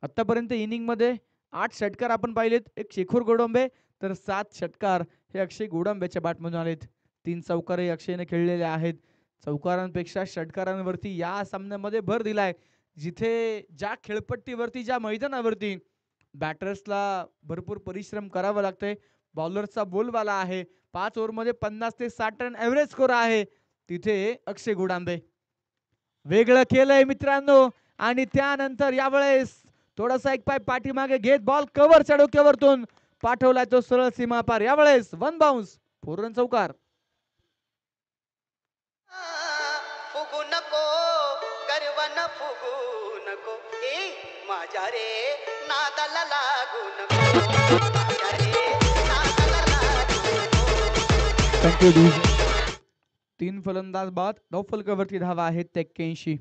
आतापर्यंत इनिंग मध्ये 8 षटकार आपण पाहिलेत, एक शेखर गोडांबे तर 7 षटकार हे अक्षय गोडांबेच्या बॅटमधून आलेत. 3 चौकारही अक्षयने खेळलेले आहेत. चौकारांपेक्षा षटकारांवरती या सामन्यामध्ये भर दिलाय. जिथे ज्या खेळपट्टीवरती ज्या मैदानावरती बॅटर्सला भरपूर परिश्रम करावा लागतंय, बॉलरचा बोलबाला आहे, 5 ओव्हरमध्ये 50 ते 60 रन एव्हरेज स्कोर आहे, तिथे अक्षय गोडांबे वेगळं केलंय मित्रांनो. आणि त्यानंतर यावेळेस थोडासा एक पाय पाठीमागे घेत बॉल कव्हरच्या डोक्यावरतून पाठवलाय तो सरळ सीमा पार. यावेळेस 1 बाउन्स 4 रन चौकार. फुगू नको गर्वन फुगू नको माझ्या रे नादाला लागू नको. थँक्यू. 3 फलंदाज बाद धावफलकावरती धावा आहेत 81.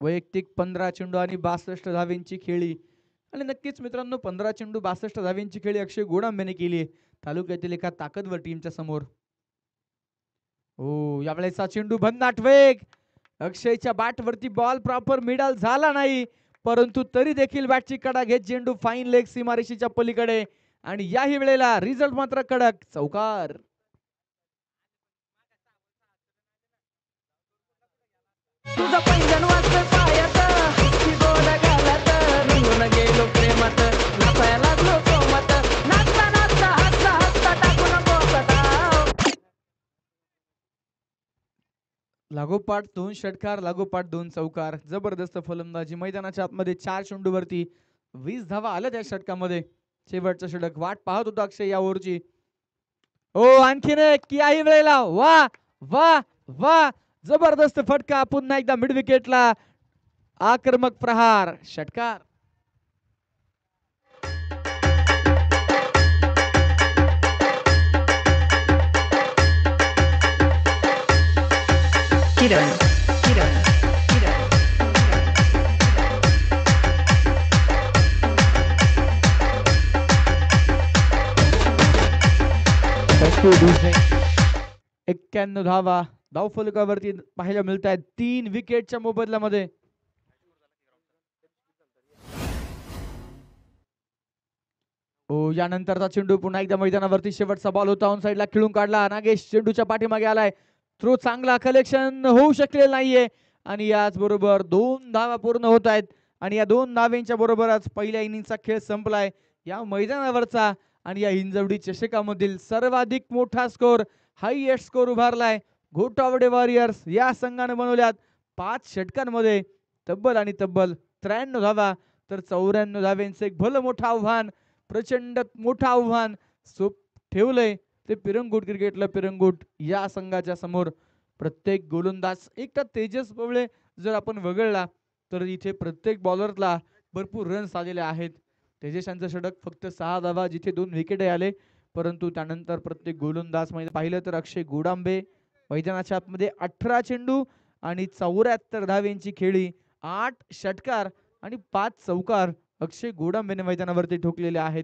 वैयक्तिक 15 चेंडू आणि 62 धाव्यांची खेळी आणि नक्कीच मित्रांनो 15 चेंडू 62 धाव्यांची खेळी अक्षय गोडांबेने केली तालुक्यातील एका ताकदवर टीमच्या समोर. हो, यावेळेचा चेंडू भन्नाट वेग अक्षयच्या बॅटवरती बॉल प्रॉपर मिडल झाला नाही, परंतु तरी देखील बॅटची कडा घेत चेंडू फाईन लेग सीमारेषेच्या पलीकडे आणि याही वेळेला रिझल्ट मात्र कडक चौकार. तुझं पैंजण वाजतंय पायात की गोड घालत रंगून गेलो प्रेमात नाचायला लागलो कोमत नाचता नाचता हसता हसता टाकून बोकटा. लागोपाठ 2 षटकार लागोपाठ 2 चौकार. जबरदस्त फलंदाजी मैदानाच्या आतमध्ये 4 चेंडूवरती 20 धावा आल्या त्या षटकामध्ये. शेवटचं षटक वाट पाहत होता अक्षय या ओव्हरची. हो, आणखीन एक याही वेळेला वा वा वा जबरदस्त फटका पुन्हा एकदा मिड विकेटला आक्रमक प्रहार षटकार. किरण किरण किरण थँक्यू. 91 धावा धावफलकावरती पाहायला मिळत आहेत 3 विकेटच्या मोबदल्यामध्ये. यानंतरचा चेंडू पुन्हा एकदा मैदानावरती शेवटचा बॉल होता ऑन साइडला खेळून काढला. नागेश चेंडूच्या पाठीमागे आलाय. थ्रो चांगला कलेक्शन होऊ शकलेलं नाहीये आणि याच बरोबर 2 धावा पूर्ण होत आहेत आणि या 2 धावेंच्या बरोबरच पहिल्या इनिंगचा खेळ संपलाय या मैदानावरचा आणि या हिंजवडी चषकामधील सर्वाधिक मोठा स्कोर हायएस्ट स्कोर उभारलाय घोटावडे वॉरियर्स या संघाने बनवल्यात 5 षटकांमध्ये तब्बल 93 धावा. तर 94 धाव्यांचं एक भलं मोठं आव्हान प्रचंड मोठं आव्हान ठेवलंय ते पिरंगुट क्रिकेटला पिरंगुट या संघाच्या समोर. प्रत्येक गोलंदाज एक तर तेजस पवळे जर आपण वगळला तर इथे प्रत्येक बॉलरला भरपूर रन्स आलेले आहेत. तेजस यांचं षटक फक्त 6 धावा जिथे 2 विकेट आले, परंतु त्यानंतर प्रत्येक गोलंदाज मध्ये पाहिलं तर अक्षय गोडांबे मैदानाच्या आतमध्ये 18 चेंडू आणि 74 धावेंची खेळी, 8 षटकार आणि 5 चौकार अक्षय गोडांबेने मैदानावरती ठोकलेले आहेत.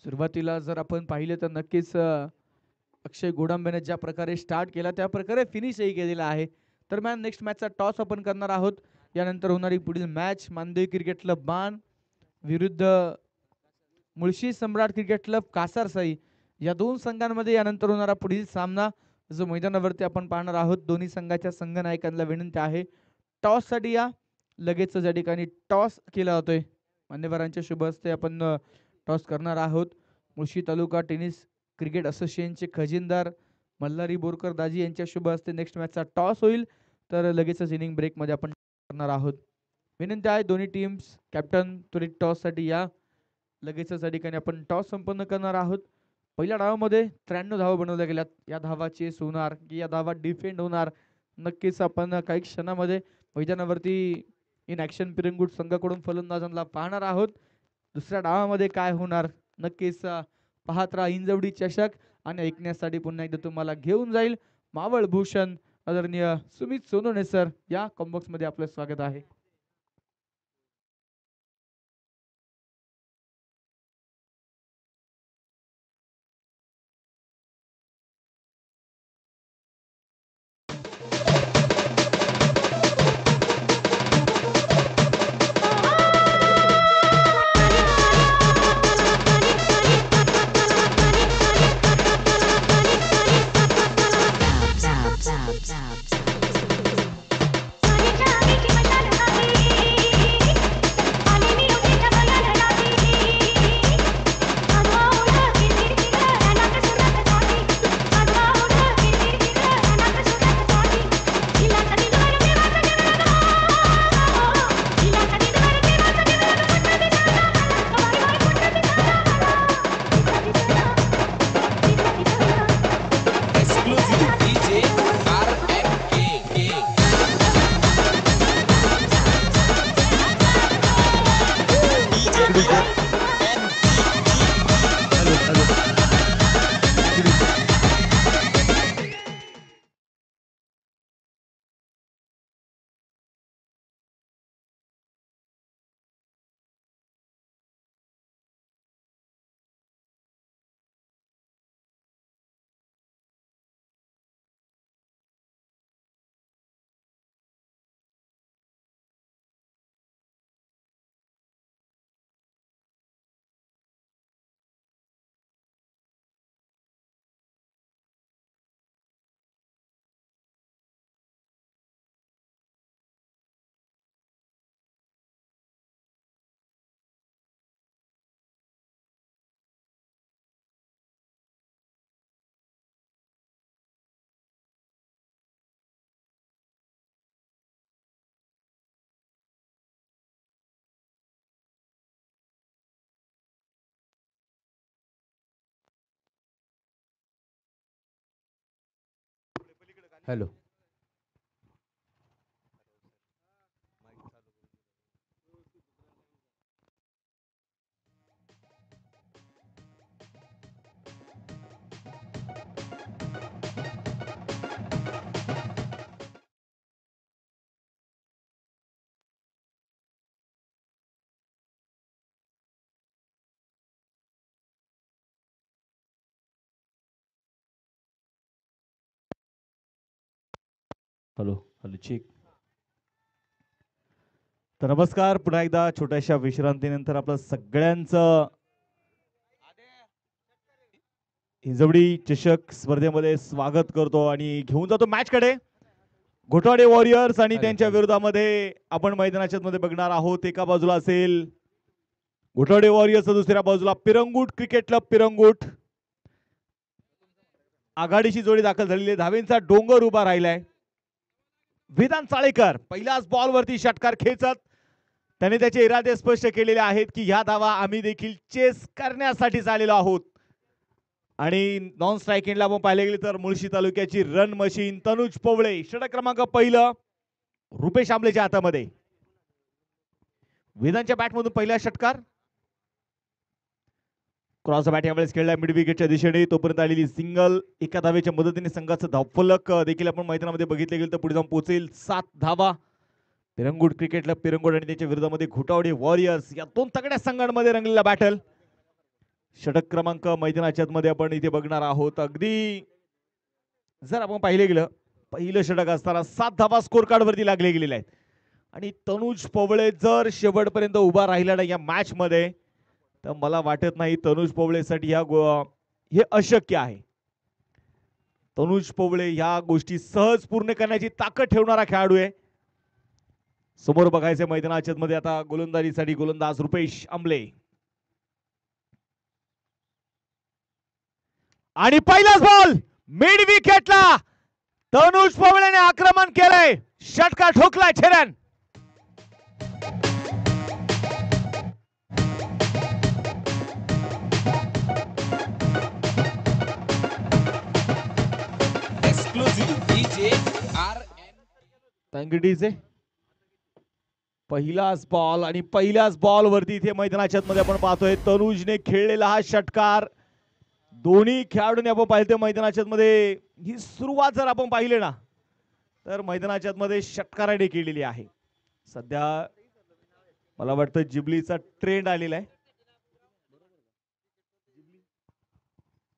सुरुवातीला जर आपण पाहिलं तर नक्कीच अक्षय गोडांबेने ज्या प्रकारे स्टार्ट केला त्या प्रकारे फिनिशही केलेला आहे. दरम्यान नेक्स्ट मॅचचा टॉस आपण करणार आहोत. यानंतर होणारी पुढील मॅच मानदेव क्रिकेट क्लब बाण विरुद्ध मुळशी सम्राट क्रिकेट क्लब कासारसाई या 2 संघांमध्ये यानंतर होणारा पुढील सामना जो मैदानावरती आपण पाहणार आहोत. दोन्ही संघाच्या संघनायकांना विनंती आहे टॉस साठी या. लगेच या ठिकाणी टॉस केला जातोय. मान्यवरांच्या शुभ हस्ते आपण टॉस करणार आहोत. मुळशी तालुका टेनिस क्रिकेट असोसिएशनचे खजिनदार मल्हारी बोरकर दाजी यांच्या शुभ हस्ते नेक्स्ट मॅचचा टॉस होईल. तर लगेचच इनिंग ब्रेक मध्ये आपण करणार आहोत. विनंती आहे दोन्ही टीम्स कॅप्टन त्वरित टॉस साठी या. लगेचच या ठिकाणी आपण टॉस संपन्न करणार आहोत. पहिल्या डावामध्ये 93 धावा बनवल्या गेल्यात. या धावा चेस होणार की या धावा डिफेंड होणार नक्कीच आपण काही क्षणामध्ये मैदानावरती इन ॲक्शन पिरंगुट संघाकडून फलंदाजांना पाहणार आहोत. दुसऱ्या डावामध्ये काय होणार नक्कीच पाहत राहा हिंजवडी चषक आणि ऐकण्यासाठी पुन्हा एकदा तुम्हाला घेऊन जाईल मावळ भूषण आदरणीय सुमित सोनोने सर या कॉम्बॉक्स मध्ये आपलं स्वागत आहे. हॅलो. Hello hello check. तर नमस्कार, पुन्हा एकदा छोट्याशा विश्रांतीनंतर आपलं सगळ्यांचं हिंजवडी चषक स्पर्धेमध्ये स्वागत करतो आणि घेऊन जातो मॅच कडे. घोटाडे वॉरियर्स आणि त्यांच्या विरोधामध्ये आपण मैदानाच्या मध्ये बघणार आहोत. एका बाजूला असेल घोटाडे वॉरियर्स, दुसऱ्या बाजूला पिरंगुट क्रिकेट क्लब पिरंगुट. आघाडीची जोडी दाखल झालेली आहे. धावेंचा डोंगर उभा राहिलाय. वेदांत चाळेकर पहिल्याच बॉल वरती षटकार खेचत त्याने त्याचे इरादे स्पष्ट केलेले आहेत की ह्या धावा आम्ही देखील चेस करण्यासाठी आलेलो आहोत. आणि नॉन स्ट्राईक एंडला आपण पाहिले गेले तर मुळशी तालुक्याची रन मशीन तनुज पोवळे. षटक क्रमांक पहिलं रुपेश आंबलेच्या हातामध्ये. वेदांच्या बॅटमधून पहिला षटकार. क्रॉस बॅट यावेळेस खेळलाय मिड विकेटच्या दिशेने. तोपर्यंत आलेली सिंगल एका धावेच्या मदतीने संघाचं धावफलक देखील आपण मैदानामध्ये बघितले गेलं तर पुढे जाऊन पोहोचेल 7 धावा. पिरंगुट क्रिकेट क्लब पिरंगुट आणि त्याच्या विरोधामध्ये घोटावडे वॉरियर्स या दोन तगड्या संघांमध्ये रंगलेला बॅटल. षटक क्रमांक मैदानाच्या मध्ये आपण इथे बघणार आहोत. अगदी जर आपण पाहिले गेलं पहिलं षटक असताना 7 धावा स्कोर कार्ड वरती लागले गेलेले आहेत. आणि तनुज पोवळे जर शेवटपर्यंत उभा राहिला ना या मॅच मध्ये तर मला वाटत नाही तनुज पोवळेसाठी हे अशक्य आहे. तनुज पोवळे ह्या गोष्टी सहज पूर्ण करण्याची ताकद ठेवणारा खेळाडू आहे. समोर बघायचे मैदानाच्या मध्ये आता गोलंदाजीसाठी गोलंदाज रुपेश आंबले. आणि पहिलाच बॉल मिड विकेटला तनुज पोवळेने आक्रमण केलंय. षटकार ठोकलाय छेरन. डीजे पहिलाच बॉल आणि पहिल्याच बॉल वरती इथे मैदानाच्या मध्ये आपण पाहतोय तनुजने खेळलेला हा षटकार. दोन्ही खेळाडूंनी आपण पाहिलं मैदानाच्या मध्ये ही सुरुवात जर आपण पाहिले ना तर मैदानाच्या मध्ये षटकाराने केलेली आहे. सध्या मला वाटतं जिबलीचा ट्रेंड आलेला आहे.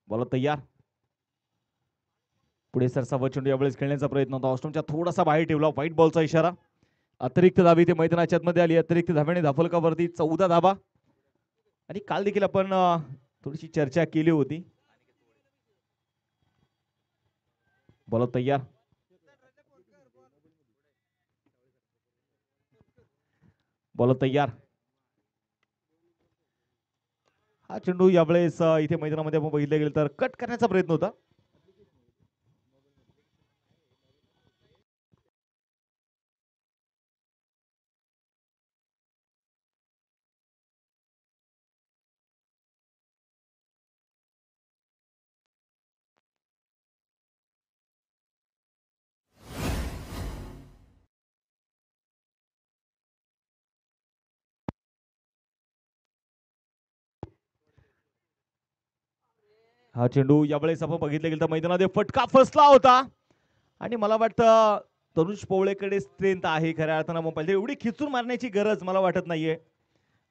बॉल तयार. पुढे सरसावा चेंडू यावेळेस खेळण्याचा प्रयत्न होता. ऑस्ट्रोमच्या थोडासा बाहेर ठेवला. व्हाईट बॉलचा इशारा. अतिरिक्त धावी ते मैदानाच्या मध्ये आली. अतिरिक्त धाव्याने धाफलकावरती 14 धावा. आणि काल देखील आपण थोडीशी चर्चा केली होती. बॉल तयार. बॉल तयार. हा चेंडू यावेळेस इथे मैदानामध्ये आपण बघितलं गेलं तर कट करण्याचा प्रयत्न होता. हा चेंडू यावेळेस आपण बघितलं गेलं तर मैदानामध्ये फटका फसला होता. आणि मला वाटतं तनुज पोवळेकडे स्ट्रेंथ आहे खऱ्या अर्थानं. आपण पाहिजे एवढी खिचून मारण्याची गरज मला वाटत नाहीये.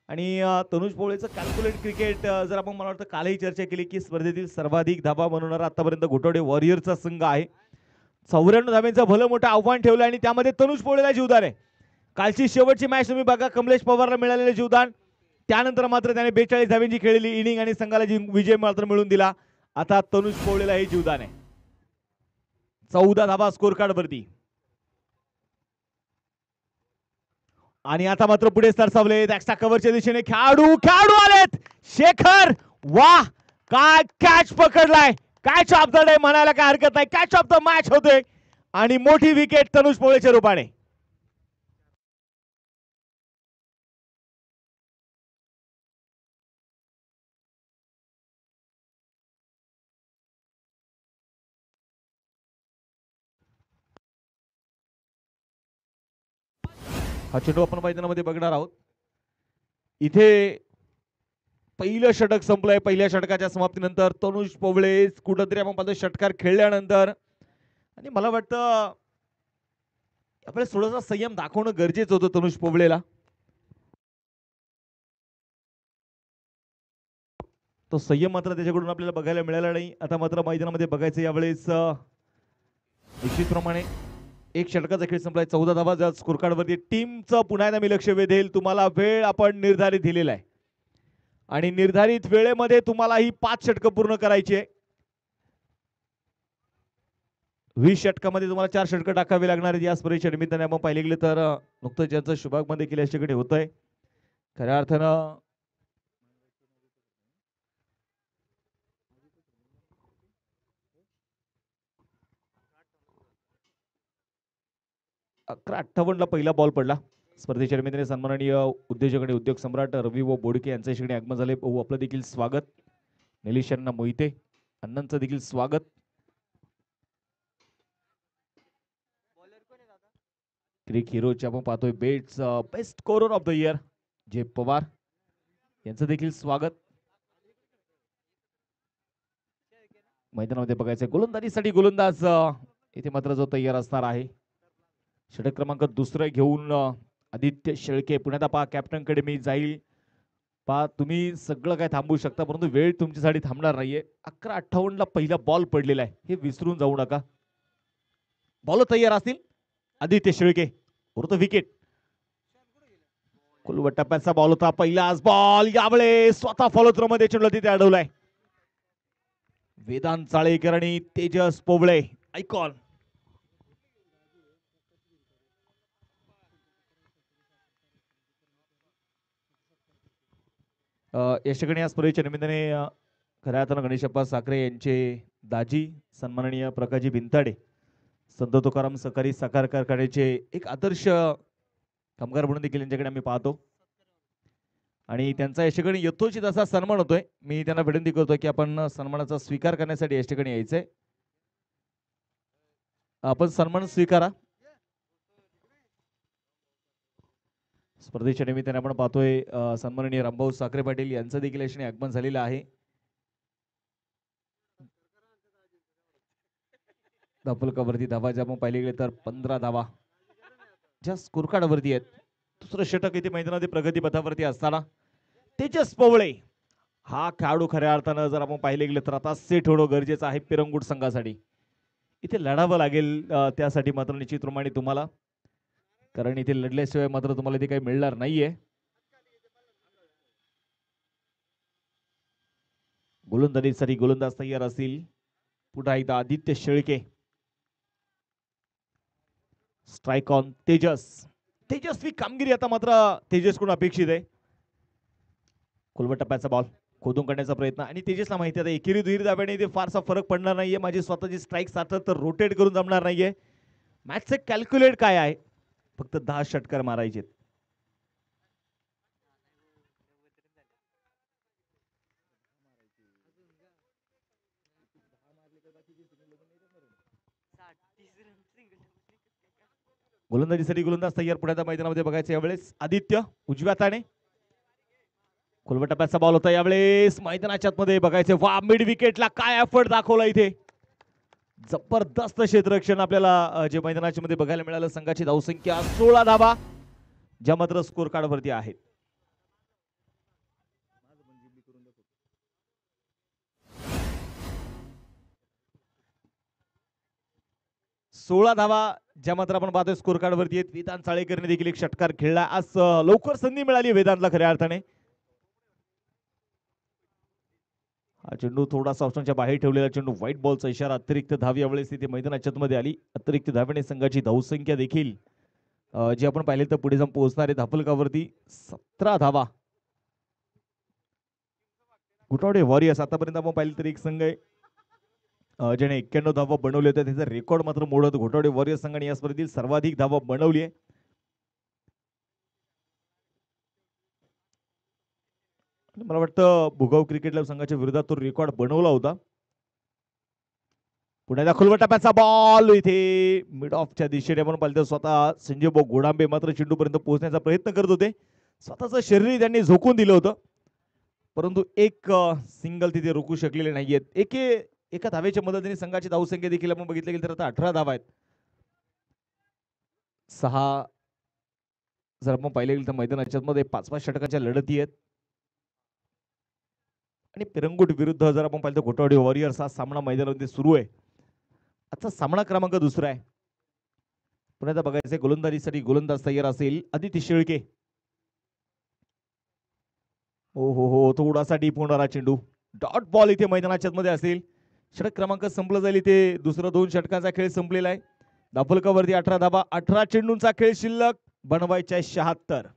आणि तनुज पोवळेचं कॅल्क्युलेट क्रिकेट जर आपण मला वाटतं कालही चर्चा केली की स्पर्धेतील सर्वाधिक धावा बनवणारा आतापर्यंत घोटावडे वॉरियरचा संघ आहे. 94 धाव्यांचं भलं मोठं आव्हान ठेवलं आणि त्यामध्ये तनुज पोवळेला जीवदान आहे. कालची शेवटची मॅच तुम्ही बघा कमलेश पवारला मिळालेलं जीवदान. त्यानंतर मात्र त्याने 42 धाव्यांची खेळलेली इनिंग आणि संघाला विजय मात्र मिळवून दिला. आता तनुज पोवळेला हे जीवदान आहे. 14 धावा स्कोर कार्ड वरती. आणि आता मात्र पुढे सरसावले एक्स्ट्रा कव्हरच्या दिशेने खेळाडू आलेत. शेखर वाह काय कॅच पकडलाय. कॅच ऑफ द डे म्हणायला काय हरकत नाही. कॅच ऑफ द मॅच होते आणि मोठी विकेट तनुज पोवळेच्या रूपाने. हा चेंडू आपण मैदानामध्ये बघणार आहोत. इथे पहिलं षटक संपलंय. पहिल्या षटकाच्या समाप्तीनंतर तनुज पोवळे कुठंतरी आपण पाहतो षटकार खेळल्यानंतर आणि मला वाटतं आपल्याला थोडासा संयम दाखवणं गरजेचं होतं तनुज पोवळेला. तो संयम मात्र त्याच्याकडून आपल्याला बघायला मिळाला नाही. आता मात्र मैदानामध्ये बघायचं यावेळेस निश्चितप्रमाणे एक षटकाचा खेळ संपलाय. 14 धावा. जर स्कोर कार्ड वरती टीमचं पुन्हा एकदा मी लक्ष वेधेल. तुम्हाला वेळ आपण निर्धारित दिलेला आहे आणि निर्धारित वेळेमध्ये तुम्हाला ही 5 षटकं पूर्ण करायची आहे. 20 षटकामध्ये तुम्हाला 4 षटकं टाकावी लागणार आहेत. या स्पर्धेच्या निमित्ताने आपण पाहिले गेले तर नुकतंच ज्यांचं शुभागमन देखील याच्याकडे होतंय. खऱ्या अर्थानं अकरा 58 ला पहिला बॉल पडला. स्पर्धेच्या निमित्ताने सन्माननीय उद्योजक आणि उद्योग सम्राट रवी व बोडके यांच्या ठिकाणी आगमन झाले. भाऊ आपलं देखील स्वागत. निलेश यांना मोहिते अण्णांचं देखील स्वागत. क्रिक हिरोचे आपण पाहतोय bets best scorer of the year जे पवार यांचं देखील स्वागत. मैदानामध्ये बघायचं गोलंदाजीसाठी गोलंदाज इथे मात्र जो तयार असणार आहे. षटक क्रमांक दुसरं घेऊन आदित्य शेळके. पुण्यात पहा कॅप्टन कडे मी जाईल. पहा तुम्ही सगळं काय थांबवू शकता परंतु वेळ तुमच्यासाठी थांबणार नाहीये. 11:58 ला पहिला बॉल पडलेला आहे हे विसरून जाऊ नका. बॉल तयार असतील. आदित्य शेळके उरतो विकेट. कुलवट टप्प्याचा बॉल होता. पहिलाच बॉल यावेळी स्वतः फॉलो थ्रो मध्ये चेंडू तिथे अडवलाय. वेदांत चाळेकर आणि तेजस पोबळे आयकॉन. या ठिकाणी या स्पर्धेच्या निमित्ताने खऱ्या अर्थानं गणेशप्पा साखरे यांचे दाजी सन्माननीय प्रकाशजी भिंताडे संत तुकाराम सहकारी साखर कारखान्याचे एक आदर्श कामगार म्हणून देखील यांच्याकडे आम्ही पाहतो आणि त्यांचा या ठिकाणी यथोचित असा सन्मान होतोय. मी त्यांना विनंती करतोय की आपण सन्मानाचा स्वीकार करण्यासाठी या ठिकाणी यायचंय. आपण सन्मान स्वीकारा. स्पर्धेच्या निमित्ताने आपण पाहतोय सन्माननीय रामभाऊ साखरे पाटील यांचं देखील यशने आगमन झालेलं आहे. धावफलकावरती धावा ज्या आपण पाहिले गेले तर 15 धावा ज्या स्कोर कार्ड वरती आहेत. दुसरं षटक इथे मैदानामध्ये प्रगती पथावरती असताना तेजस पोवळे हा खेळाडू खऱ्या अर्थानं जर आपण पाहिले गेले तर आता सेट होणं गरजेचं आहे पिरंगुट संघासाठी. इथे लढावं लागेल त्यासाठी मात्र निश्चितप्रमाणे तुम्हाला, कारण इथे लढल्याशिवाय मात्र तुम्हाला इथे काही मिळणार नाहीये. गोलंदाजीसाठी गोलंदाज तयार असतील. पुन्हा एकदा आदित्य शेळके. Strike on Tejas. तेजस्वी कामगिरी आता मात्र तेजसकडून अपेक्षित आहे. कुलवट टप्प्याचा बॉल खोदून काढण्याचा प्रयत्न आणि तेजसला माहिती आहे एकेरी दुहेरी दाब्याने इथे फारसा फरक पडणार नाहीये. माझी स्वतःची स्ट्राईक साठत तर रोटेट करून जमणार नाहीये. मॅचचे कॅल्क्युलेट काय आहे, फक्त 10 षटकार मारायचे. गोलंदाजीसाठी गोलंदाज तयार. पुण्याच्या मैदानामध्ये बघायचं यावेळेस आदित्य उजव्या हाताने. कुलवट टप्प्याचा बॉल होता यावेळेस मैदानाच्या मध्ये बघायचे. वा मिड विकेटला काय एफर्ट दाखवला इथे. जबरदस्त क्षेत्ररक्षण आपल्याला जे मैदानाच्या मध्ये बघायला मिळालं. संघाची धावसंख्या 16 धावा ज्या मात्र स्कोर कार्ड वरती आहेत. सोळा धावा ज्या मात्र आपण पाहतोय स्कोर कार्ड वरती आहेत. वेदांत चाळेकरने देखील एक षटकार खेळला. आज लवकर संधी मिळाली वेदांतला खऱ्या अर्थाने. हा चेंडू थोडासा ऑप्शनच्या बाहेर ठेवलेला चेंडू. व्हाईट बॉलचा इशारा. अतिरिक्त धाव यावेळेस तिथे मैदानाच्या मध्ये आली. अतिरिक्त धावेने संघाची धावसंख्या देखील जे आपण पाहिले तर पुढे जाऊन पोहोचणारे धापलकावरती 17 धावा. गुटावडे वॉरियर्स आतापर्यंत आपण पाहिले तर एक संघ आहे ज्याने 91 धावा बनवले होते. त्याचा रेकॉर्ड मात्र मोडत घोटावडे वॉरियर्स संघाने या स्पर्धेतील सर्वाधिक धावा बनवली आहे. मला वाटतं भुगाव क्रिकेट क्लब संघाच्या विरोधात तो रेकॉर्ड बनवला होता. पुण्याचा खुलवट टप्प्याचा बॉल इथे मिड ऑफच्या दिशेने आपण पाहिलं स्वतः संजय भाऊ गोडांबे मात्र चेंडूपर्यंत पोहोचण्याचा प्रयत्न करत होते. स्वतःचं शरीर त्यांनी झोकून दिलं होतं परंतु एक सिंगल तिथे रोखू शकलेले नाहीयेत. एका धावेच्या मदतीने संघाची धावसंख्या देखील आपण बघितलं गेली तर आता 18 धावा आहेत. 6 जर आपण पाहिले गेलं तर मैदानाच्या मध्ये 5-5 षटकाच्या लढती आहेत. आणि पिरंगुट विरुद्ध जर आपण पाहिलं तर घोटावडे वॉरियर्स हा सामना मैदानामध्ये सुरू आहे. आजचा सामना क्रमांक दुसरा आहे. पुन्हा बघायचे गोलंदाजीसाठी गोलंदाज तयार असेल आदिती शेळके. हो हो हो, थोडासा डीप होणारा चेंडू. डॉट बॉल इथे मैदानाच्या मध्ये असेल. षटक क्रमांक संपलं जाईल इथे. दुसरा 2 षटकांचा खेळ संपलेला आहे. धावफलकावरती 18 धावा. 18 चेंडूंचा खेळ शिल्लक. बनवायच्या 76.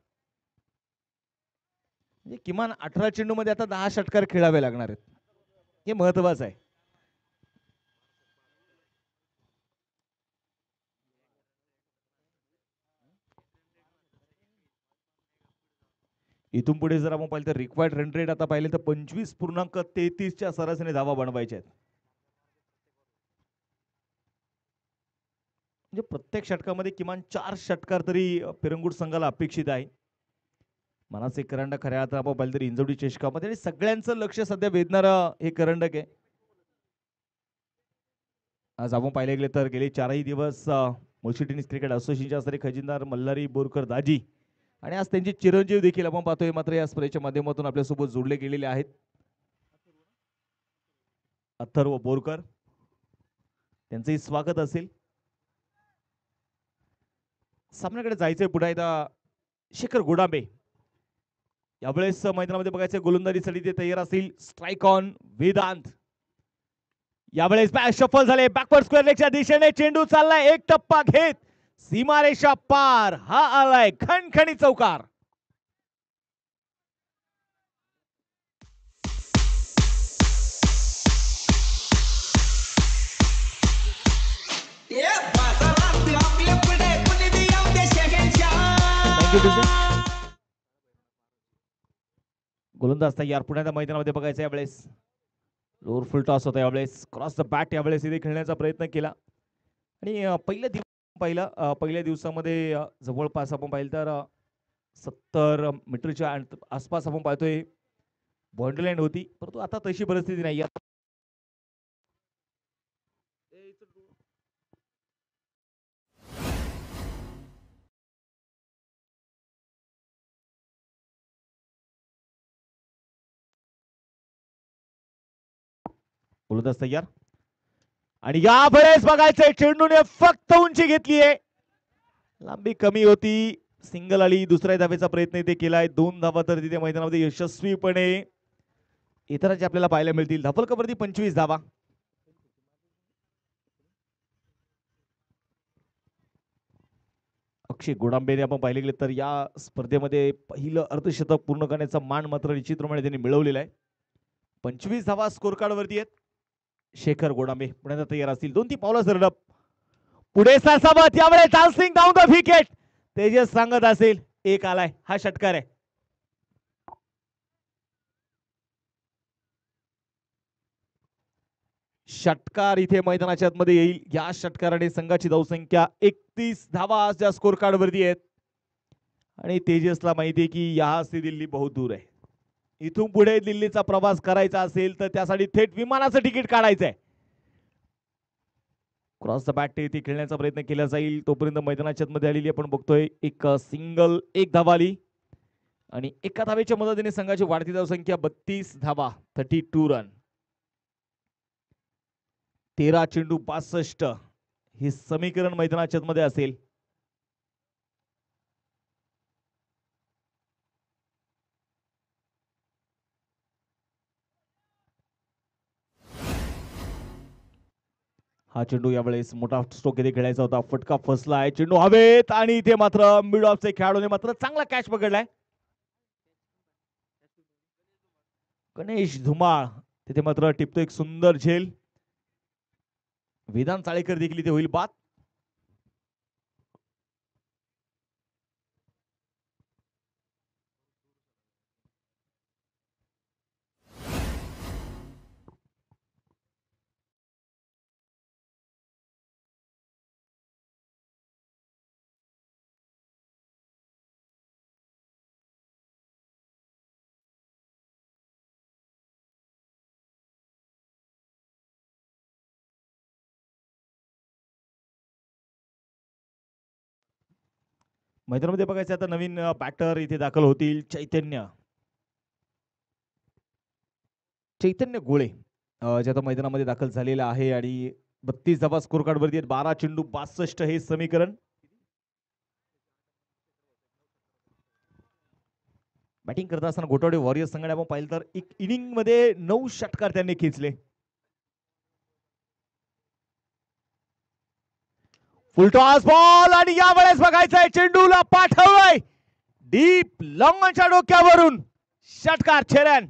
म्हणजे किमान 18 चेंडू मध्ये आता 10 षटकार खेळावे लागणार आहेत. हे महत्वाचं आहे. इथून पुढे जर आपण पाहिलं तर रिक्वायर्ड रन रेट आता पाहिले तर 25.33 च्या सरासरीने धावा बनवायच्या आहेत. म्हणजे प्रत्येक षटकामध्ये किमान 4 षटकार तरी पिरंगुट संघाला अपेक्षित आहे. मनाचे करंडक खऱ्या अर्थाने आपण पाहिलं तर इंजवडी चषकामध्ये आणि सगळ्यांचं लक्ष सध्या वेधणारं हे करंडक आहे. आज आपण पाहिले गेले तर गेले 4ही दिवस मुळशी टेनिस क्रिकेट असोसिएशनचे असणारे खजिनदार मल्हारी बोरकर दाजी आणि आज त्यांचे चिरंजीव देखील आपण पाहतोय मात्र या स्पर्धेच्या माध्यमातून आपल्यासोबत जोडले गेलेले आहेत. अथर्व बोरकर त्यांचंही स्वागत असेल. सामन्याकडे जायचंय पुढे एकदा. शेखर गोडांबे यावेळेस मैदानामध्ये बघायचं गोलंदाजीसाठी ते तयार असतील. Strike on Vedant. यावेळेस बॅक शफल झाले. बॅकवर्ड स्क्वेअर लेगच्या दिशेने चेंडू चाललाय. एक टप्पा घेत सीमारेषा पार. हा आलाय खणखणी चौकार. गोलंदाज तयार. पुण्याच्या मैदानामध्ये बघायचं यावेळेस. लोअर फुल टॉस होता यावेळेस. क्रॉस द बॅट यावेळेस इथे खेळण्याचा प्रयत्न केला आणि पहिल्या दिवसामध्ये जवळपास आपण पाहिलं तर 70 मीटरच्या आसपास आपण पाहतोय बाउंड्री लाईन होती. परंतु आता तशी परिस्थिती नाही. गोलंदाज तयार आणि यावेळेस बघायचंय चेंडूने फक्त उंची घेतलीये. लांबी कमी होती. सिंगल आली. दुसऱ्या धावेचा प्रयत्न इथे केलाय. 2 धावा तर तिथे मैदानामध्ये यशस्वीपणे इतरांचे आपल्याला पाहायला मिळतील. धावफलकावरती 25 धावा. अक्षय गोडांबेने आपण पाहिले गेले तर या स्पर्धेमध्ये पहिलं अर्धशतक पूर्ण करण्याचा मान मात्र निश्चितप्रमाणे त्यांनी मिळवलेला आहे. 25 धावा स्कोर कार्ड वरती आहेत. शेखर गोडांबे पुण्यात तयार असतील. 2-3 पावलं सरडप पुढे सरसावत. यावेळेस dancing down the wicket. Tejas सांगत असेल एक आलाय. हा षटकार आहे. षटकार इथे मैदानाच्या आतमध्ये येईल. या षटकाराने संघाची धावसंख्या 31 धावा ज्या स्कोर कार्ड वरती आहेत आणि तेजसला माहिती आहे की या से दिल्ली बहुत दूर आहे. इथून पुढे दिल्लीचा प्रवास करायचा असेल तर त्यासाठी थेट विमानाचं तिकीट काढायचंय. क्रॉस द बॅट इथे खेळण्याचा प्रयत्न केला जाईल. तोपर्यंत मैदानाच्या मध्ये आलेली आपण बघतोय एक सिंगल. 1 धावा आली आणि एका धावेच्या मदतीने संघाची वाढती धावसंख्या 32 धावा. 32 रन. 13 चेंडू 62 हे समीकरण मैदानाच्या मध्ये असेल. हा चेंडू यावेळेस मोठा स्ट्रोक इथे खेळायचा होता. फटका फसलाय. चेंडू हवेत आणि इथे मात्र मिड ऑफचे खेळाडूने मात्र चांगला कॅच पकडलाय. गणेश धुमाळ तिथे मात्र टिपतो एक सुंदर झेल. वेदांत चाळेकर देखील इथे होईल बाद. मैदानामध्ये बघायचं आता नवीन बॅटर इथे दाखल होतील. चैतन्य गोळे जे आता मैदानामध्ये दाखल झालेला आहे आणि 32 धावा स्कोर कार्ड वरती आहेत. 12 चेंडू 62 हे समीकरण. बॅटिंग करत असताना गोटावडे वॉरियर्स संघाने आपण पाहिलं तर एक इनिंग मध्ये 9 षटकार त्यांनी खेचले. फुलटॉस बॉल आणि यावेळेस बघायचंय चेंडूला पाठवलंय डीप लॉंगच्या डोक्यावरून षटकार छेरन.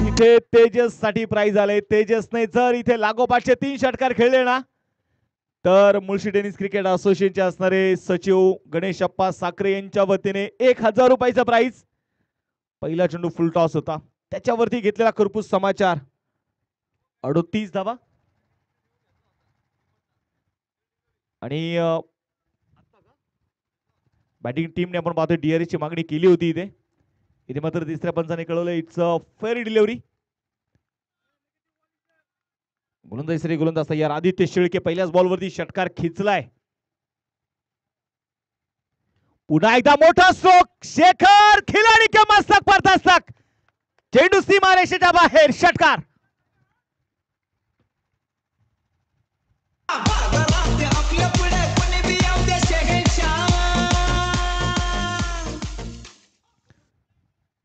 इथे तेजस साठी प्राइज आले. तेजसने जर इथे लागोपाठचे 3 षटकार खेळले ना तर मुळशी टेनिस क्रिकेट असोसिएशनचे असणारे सचिव गणेशप्पा साखरे यांच्या वतीने 1000 रुपयाचा प्राइज. पहिला चेंडू फुल टॉस होता त्याच्यावरती घेतलेला कर्पूस समाचार 38 धावा आणि बॅटिंग टीमने आपण पाहतोय DRS ची मागणी केली होती इथे मात्र तिसऱ्या पंचाने कळवलं इट्स अ फेअर डिलिव्हरी. गोलंदाज श्री गोलंदाज तयार. आदित्य शेळके पहिल्याच बॉलवरती षटकार खेचलाय. पुन्हा एकदा मोठा स्ट्रोक. शेखर खिलाडी के मस्तक पर दस्तक. चेंडू सीमारेषेच्या बाहेर षटकार.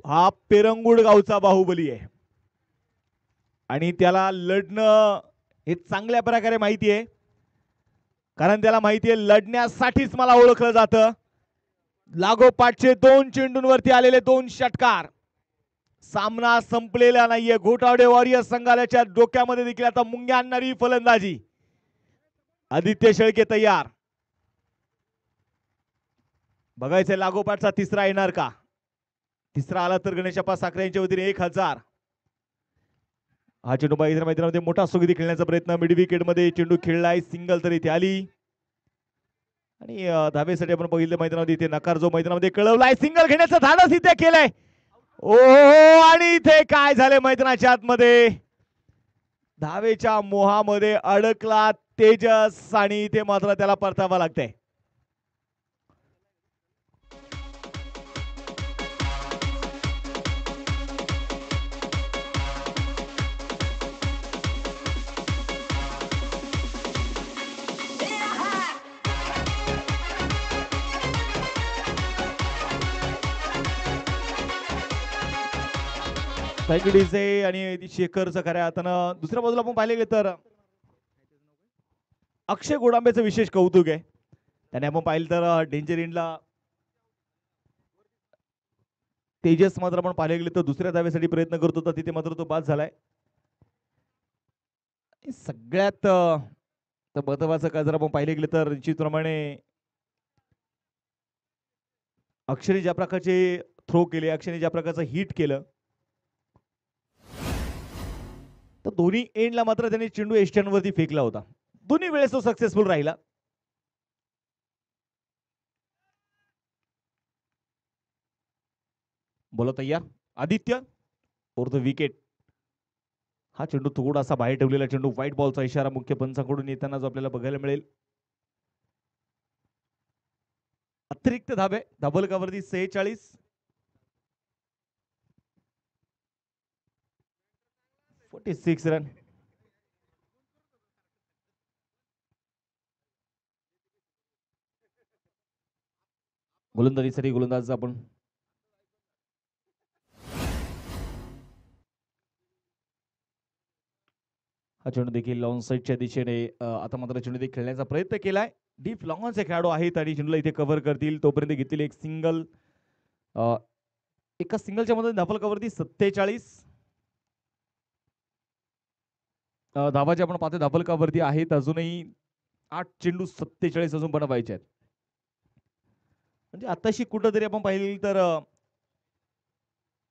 हा पेरंगुड गावचा बाहुबली आहे आणि त्याला लढणं हे चांगल्या प्रकारे माहिती आहे कारण त्याला माहिती आहे लढण्यासाठीच मला ओळखलं जातं. लागोपाठचे 2 चेंडूंवरती आलेले 2 षटकार. सामना संपलेला नाहीये. गोटावडे वॉरियर्स संघाच्या डोक्यामध्ये देखील आता मुंग्या आणणारी फलंदाजी. आदित्य शेळके तयार. बघायचंय लागोपाठचा तिसरा येणार का. तिसरा आला तर गणेशप्पा साखरे यांच्या वतीने 1000. हा चेंडू बाहेर मैदानामध्ये मोठा सुगीती खेळण्याचा प्रयत्न. मिड विकेट मध्ये चेंडू खेळलाय. सिंगल तर इथे आली आणि धावेसाठी आपण बघितलं मैदानामध्ये इथे नकार जो मैदानामध्ये कळवलाय. सिंगल घेण्याचं धाडस इथे केलंय. ओ आणि इथे काय झाले मैदानाच्या आतमध्ये धावेच्या मोहामध्ये अडकला तेजस आणि इथे मात्र त्याला परतावा लागतंय. आणि शेखरचं खऱ्या हातानं दुसऱ्या बाजूला आपण पाहिले तर अक्षय गोडांबेचं विशेष कौतुक आहे. त्याने आपण पाहिलं तर डेंजर इंडला तेजस मात्र आपण पाहिले गेले तर दुसऱ्या धावेसाठी प्रयत्न करत होता तिथे मात्र तो बाद झालाय. सगळ्यात महत्वाचं काय जर आपण पाहिले गेले तर निश्चितप्रमाणे अक्षयने ज्या प्रकारचे थ्रो केले अक्षयने ज्या प्रकारचं हिट केलं तर दोन्ही एंडला मात्र त्यांनी चेंडू एस्टर्न वरती फेकला होता. दोन्ही वेळेस तो सक्सेसफुल राहिला. बोला तयार. Aditya for the wicket. हा चेंडू थोडासा बाहेर ठेवलेला चेंडू. व्हाईट बॉलचा इशारा मुख्य पंचाकडून येताना जो आपल्याला बघायला मिळेल. अतिरिक्त धाबे धाबलकावरती 46. 46 रन. गोलंदाजीसाठी गोलंदाज आपण हा चेंडू देखील लॉंग साईडच्या दिशेने आता मात्र चेंडू देखील खेळण्याचा प्रयत्न केलाय. डीप लॉंगचे खेळाडू आहेत आणि चेंडूला इथे कव्हर करतील तोपर्यंत घेतलेली एक सिंगल. एका सिंगलच्या मध्ये धाफलकावरती 47 धावाचे आपण पाहतो धाफलकावरती आहेत. अजूनही 8 चेंडू 47 अजून बनवायचे आहेत. म्हणजे आताशी कुठंतरी आपण पाहिली तर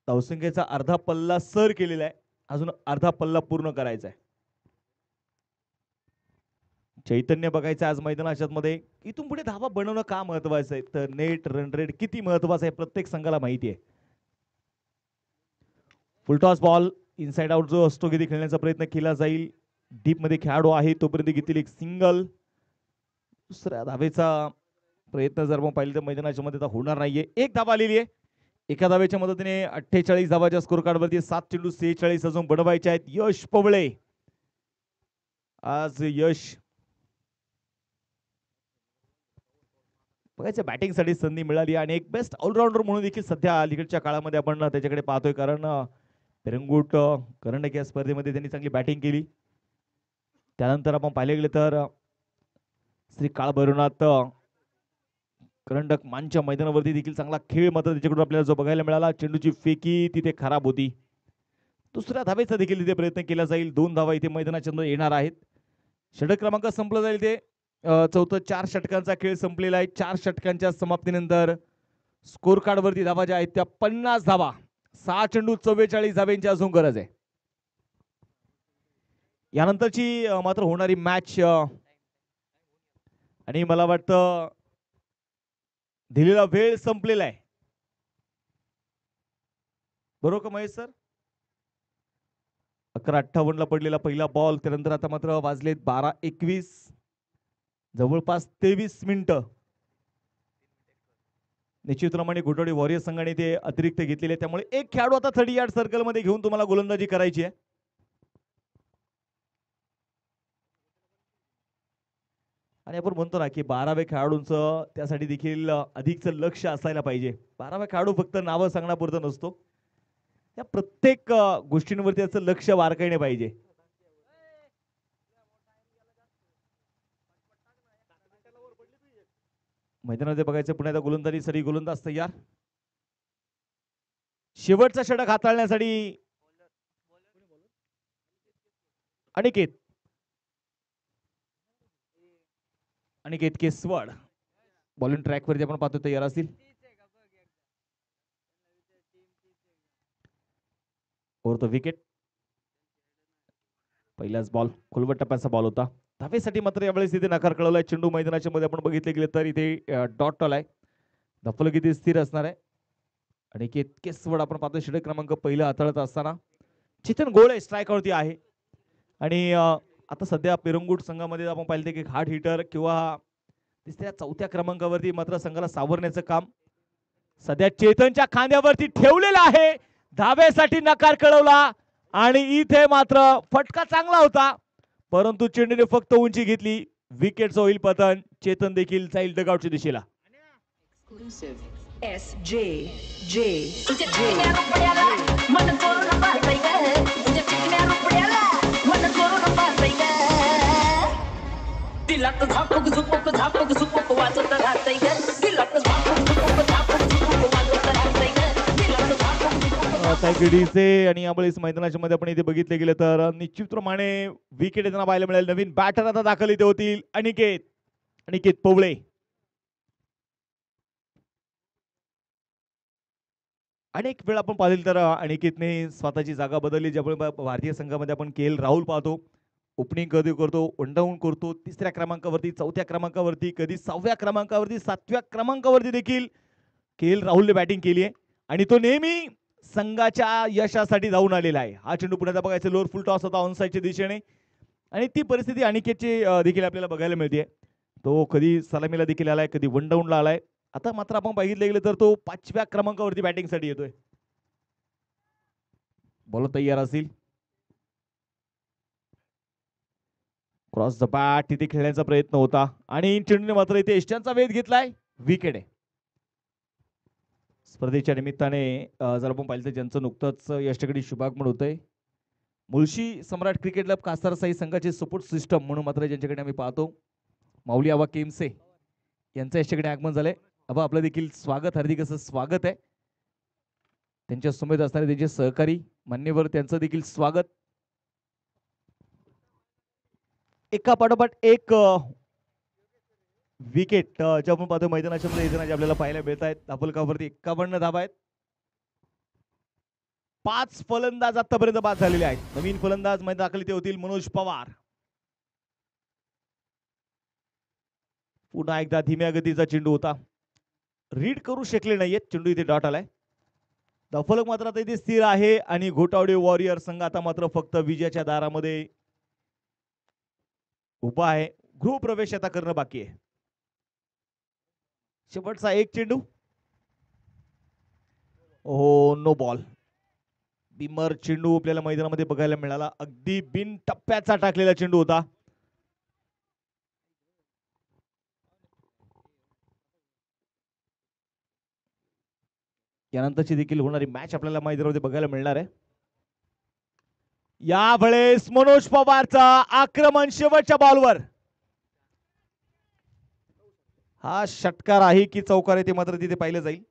धावसंख्येचा अर्धा पल्ला सर केलेला आहे. अजून अर्धा पल्ला पूर्ण करायचा आहे. चैतन्य बघायचं आज मैदानाच्या मध्ये. इथून पुढे धावा बनवणं का महत्वाचं आहे तर नेट रन रेट किती महत्वाचं आहे प्रत्येक संघाला माहिती आहे. फुलटॉस बॉल इनसाइड आउट जो असतो किती खेळण्याचा प्रयत्न केला जाईल. डीप मध्ये खेळाडू आहे तोपर्यंत घेतली एक सिंगल. दुसऱ्या धावेचा प्रयत्न जर आपण पाहिलं तर मैदानाच्या मध्ये होणार नाहीये. एक धावा आलेली आहे. एका धावेच्या मदतीने 48 धावाच्या स्कोर कार्डवरती 7 चेंडू 46 अजून बनवायचे आहेत. यश पवळे आज यश बघायचं बॅटिंगसाठी संधी मिळाली आणि एक बेस्ट ऑलराऊंडर म्हणून देखील सध्या अलीकडच्या काळामध्ये आपण त्याच्याकडे पाहतोय. कारण पेरंगुट करंडक या स्पर्धेमध्ये त्यांनी चांगली बॅटिंग केली. त्यानंतर आपण पाहिले गेले तर श्री काळभैरवनाथ करंडक मानच्या मैदानावरती देखील चांगला खेळ मात्र त्याच्याकडून आपल्याला जो बघायला मिळाला. चेंडूची फेकी तिथे खराब होती. दुसऱ्या धावेचा देखील इथे प्रयत्न केला जाईल. 2 धावा इथे मैदानाच्या येणार आहेत. षटक क्रमांक संपला जाईल ते चौथं 4 षटकांचा खेळ संपलेला आहे. 4 षटकांच्या समाप्तीनंतर स्कोर कार्ड वरती धावा ज्या आहेत त्या 50 धावा. 6 चेंडू 44 धाव्यांची अजून गरज आहे. यानंतरची मात्र होणारी मॅच आणि मला वाटतं दिलेला वेळ संपलेला आहे. बरोबर का महेश सर? 11:58 ला पडलेला पहिला बॉल. त्यानंतर आता मात्र वाजलेत 12:21 जवळपास 23 मिनिटं. निश्चितप्रमाणे घोटवडे वॉरियर संघाने ते अतिरिक्त घेतलेले, त्यामुळे एक खेळाडू आता 30 यार्ड सर्कल मध्ये घेऊन तुम्हाला गोलंदाजी करायची आहे. आणि आपण म्हणतो ना की 12व्या खेळाडूंचं त्यासाठी देखील अधिकचं लक्ष असायला पाहिजे. 12वा खेळाडू फक्त नावं सांगण्यापुरतं नसतो. या प्रत्येक गोष्टींवरती त्याचं लक्ष बारकाईने पाहिजे. मैदानामध्ये बघायचं पुन्हा एकदा गोलंदाजीसाठी गोलंदाज तयार. शेवटचा षटक हाताळण्यासाठी अनिकेत केसवड बॉलिंग ट्रॅक वरती आपण पाहतो तयार असतील. Over the wicket. पहिलाच बॉल खोलवट टप्प्याचा बॉल होता. धावेसाठी मात्र यावेळेस इथे नकार कळवलाय. चेंडू मैदानाच्या मध्ये आपण बघितले गेले तर इथे डॉट आलाय. धफलक इथे स्थिर असणार आहे. अनिकेत केसवड आपण पाहतो षटक क्रमांक पहिला हाताळत असताना. चेतन गोळे स्ट्राईक वरती आहे. आणि आता सध्या पेरंगुट संघामध्ये आपण पाहिलं की हार्ड हिटर किंवा तिसऱ्या चौथ्या क्रमांकावरती मात्र संघाला सावरण्याचं काम सध्या चेतनच्या खांद्यावरती ठेवलेलं आहे. धावेसाठी नकार कळवला आणि इथे मात्र फटका चांगला होता, परंतु चेंडूने फक्त उंची घेतली. विकेटचं होईल पतन. चेतन देखील जाईल डगआउटच्या दिशेला. आणि यावेळेस मैदानाच्या मध्ये आपण इथे बघितले गेले तर निश्चितप्रमाणे विकेट येताना पाहायला मिळेल. नवीन बॅटर आता दाखल इथे होतील. अनिकेत पवळे. अनेक वेळा आपण पाहिलं तर अनिकेतने स्वतःची जागा बदलली. ज्यामुळे भारतीय संघामध्ये आपण के एल राहुल पाहतो. ओपनिंग कधी करतो, वन डाऊन करतो. 3ऱ्या क्रमांकावरती, 4थ्या क्रमांकावरती, कधी 6व्या क्रमांकावरती, 7व्या क्रमांकावरती देखील के एल राहुलने बॅटिंग केली आहे आणि तो नेहमी संघाच्या यशासाठी जाऊन आलेला आहे. हा चेंडू पुण्याचा बघायचं लोअर फुल टॉस होता ऑनसाइडच्या दिशेने आणि ती परिस्थिती अनिकेतची देखील आपल्याला बघायला मिळते. तो कधी सलामीला देखील आलाय, कधी वन डाऊनला आलाय. आता मात्र आपण बघितलं गेलं तर तो 5व्या क्रमांकावरती बॅटिंगसाठी येतोय. बॉल तयार असतील. क्रॉस द बॅट तिथे खेळण्याचा प्रयत्न होता आणि चेंडूने मात्र इथे एष्ट्यांचा वेध घेतलाय. विकेट आहे. स्पर्धेच्या निमित्ताने जर आपण पाहिलं तर ज्यांचं नुकतंच यष्टगडी शुभागमन होतंय. मुळशी सम्राट क्रिकेट क्लब कासार साई संघाचे सपोर्ट सिस्टम म्हणून मात्र ज्यांच्याकडे आम्ही पाहतो माऊली आबा केमसे यांचं यष्टगडी आगमन झालंय. आबा आपलं देखील स्वागत, हार्दिक असं स्वागत आहे. त्यांच्या समेत असणारे त्यांचे सहकारी मान्यवर त्यांचं देखील स्वागत. एका पाठोपाठ एक विकेट जे आपण पाहतो मैदानाच्या मध्ये येताना आपल्याला पाहायला मिळत आहेत. धापलकावरती 51 धावा आहेत. 5 फलंदाज आतापर्यंत बाद झालेले आहेत. नवीन फलंदाज मैदान दाखल इथे होतील मनोज पवार. पुन्हा एकदा धीम्या गतीचा चेंडू होता, रीड करू शकले नाहीयेत. चेंडू इथे डॉट आलाय. धाफलक मात्र आता इथे स्थिर आहे आणि घोटावडे वॉरियर संघ आता मात्र फक्त विजयाच्या दारामध्ये उभा आहे. गृहप्रवेश आता करणं बाकी आहे. शेवटचा एक चेंडू हो, नो बॉल. बिमर चेंडू आपल्याला मैदानामध्ये बघायला मिळाला. अगदी बिन टप्प्याचा टाकलेला चेंडू होता. यानंतरची देखील होणारी मॅच आपल्याला मैदानामध्ये बघायला मिळणार आहे. यावेळेस मनोज पवारचा आक्रमण शेवटच्या बॉलवर. हा षटकार आहे की चौकार आहे ते मात्र तिथे पाहिलं जाईल.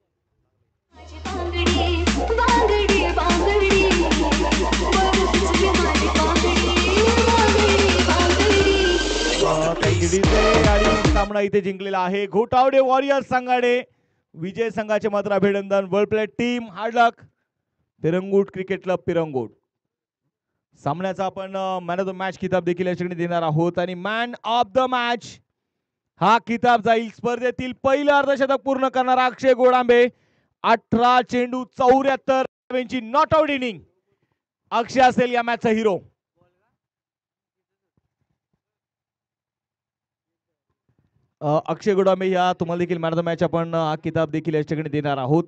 आणि सामना इथे जिंकलेला आहे घोटावडे वॉरियर्स संघाने. विजय संघाचे मात्र अभिनंदन. वेल प्लेड टीम, हार्ड लक. Pirangut cricket club Pirangut. सामन्याचा आपण मॅन ऑफ द मॅच किताब देखील या ठिकाणी देणार आहोत आणि मॅन ऑफ द मॅच हा किताब जाईल स्पर्धेतील पहिलं अर्धशतक पूर्ण करणारा अक्षय गोडांबे. 18 चेंडू 74 धावांची नॉट आउट इनिंग. अक्षय असेल या मॅचचा हिरो. अक्षय गोडांबे या तुम्हाला देखील मॅन ऑफ द मॅच आपण हा किताब देखील या ठिकाणी देणार आहोत.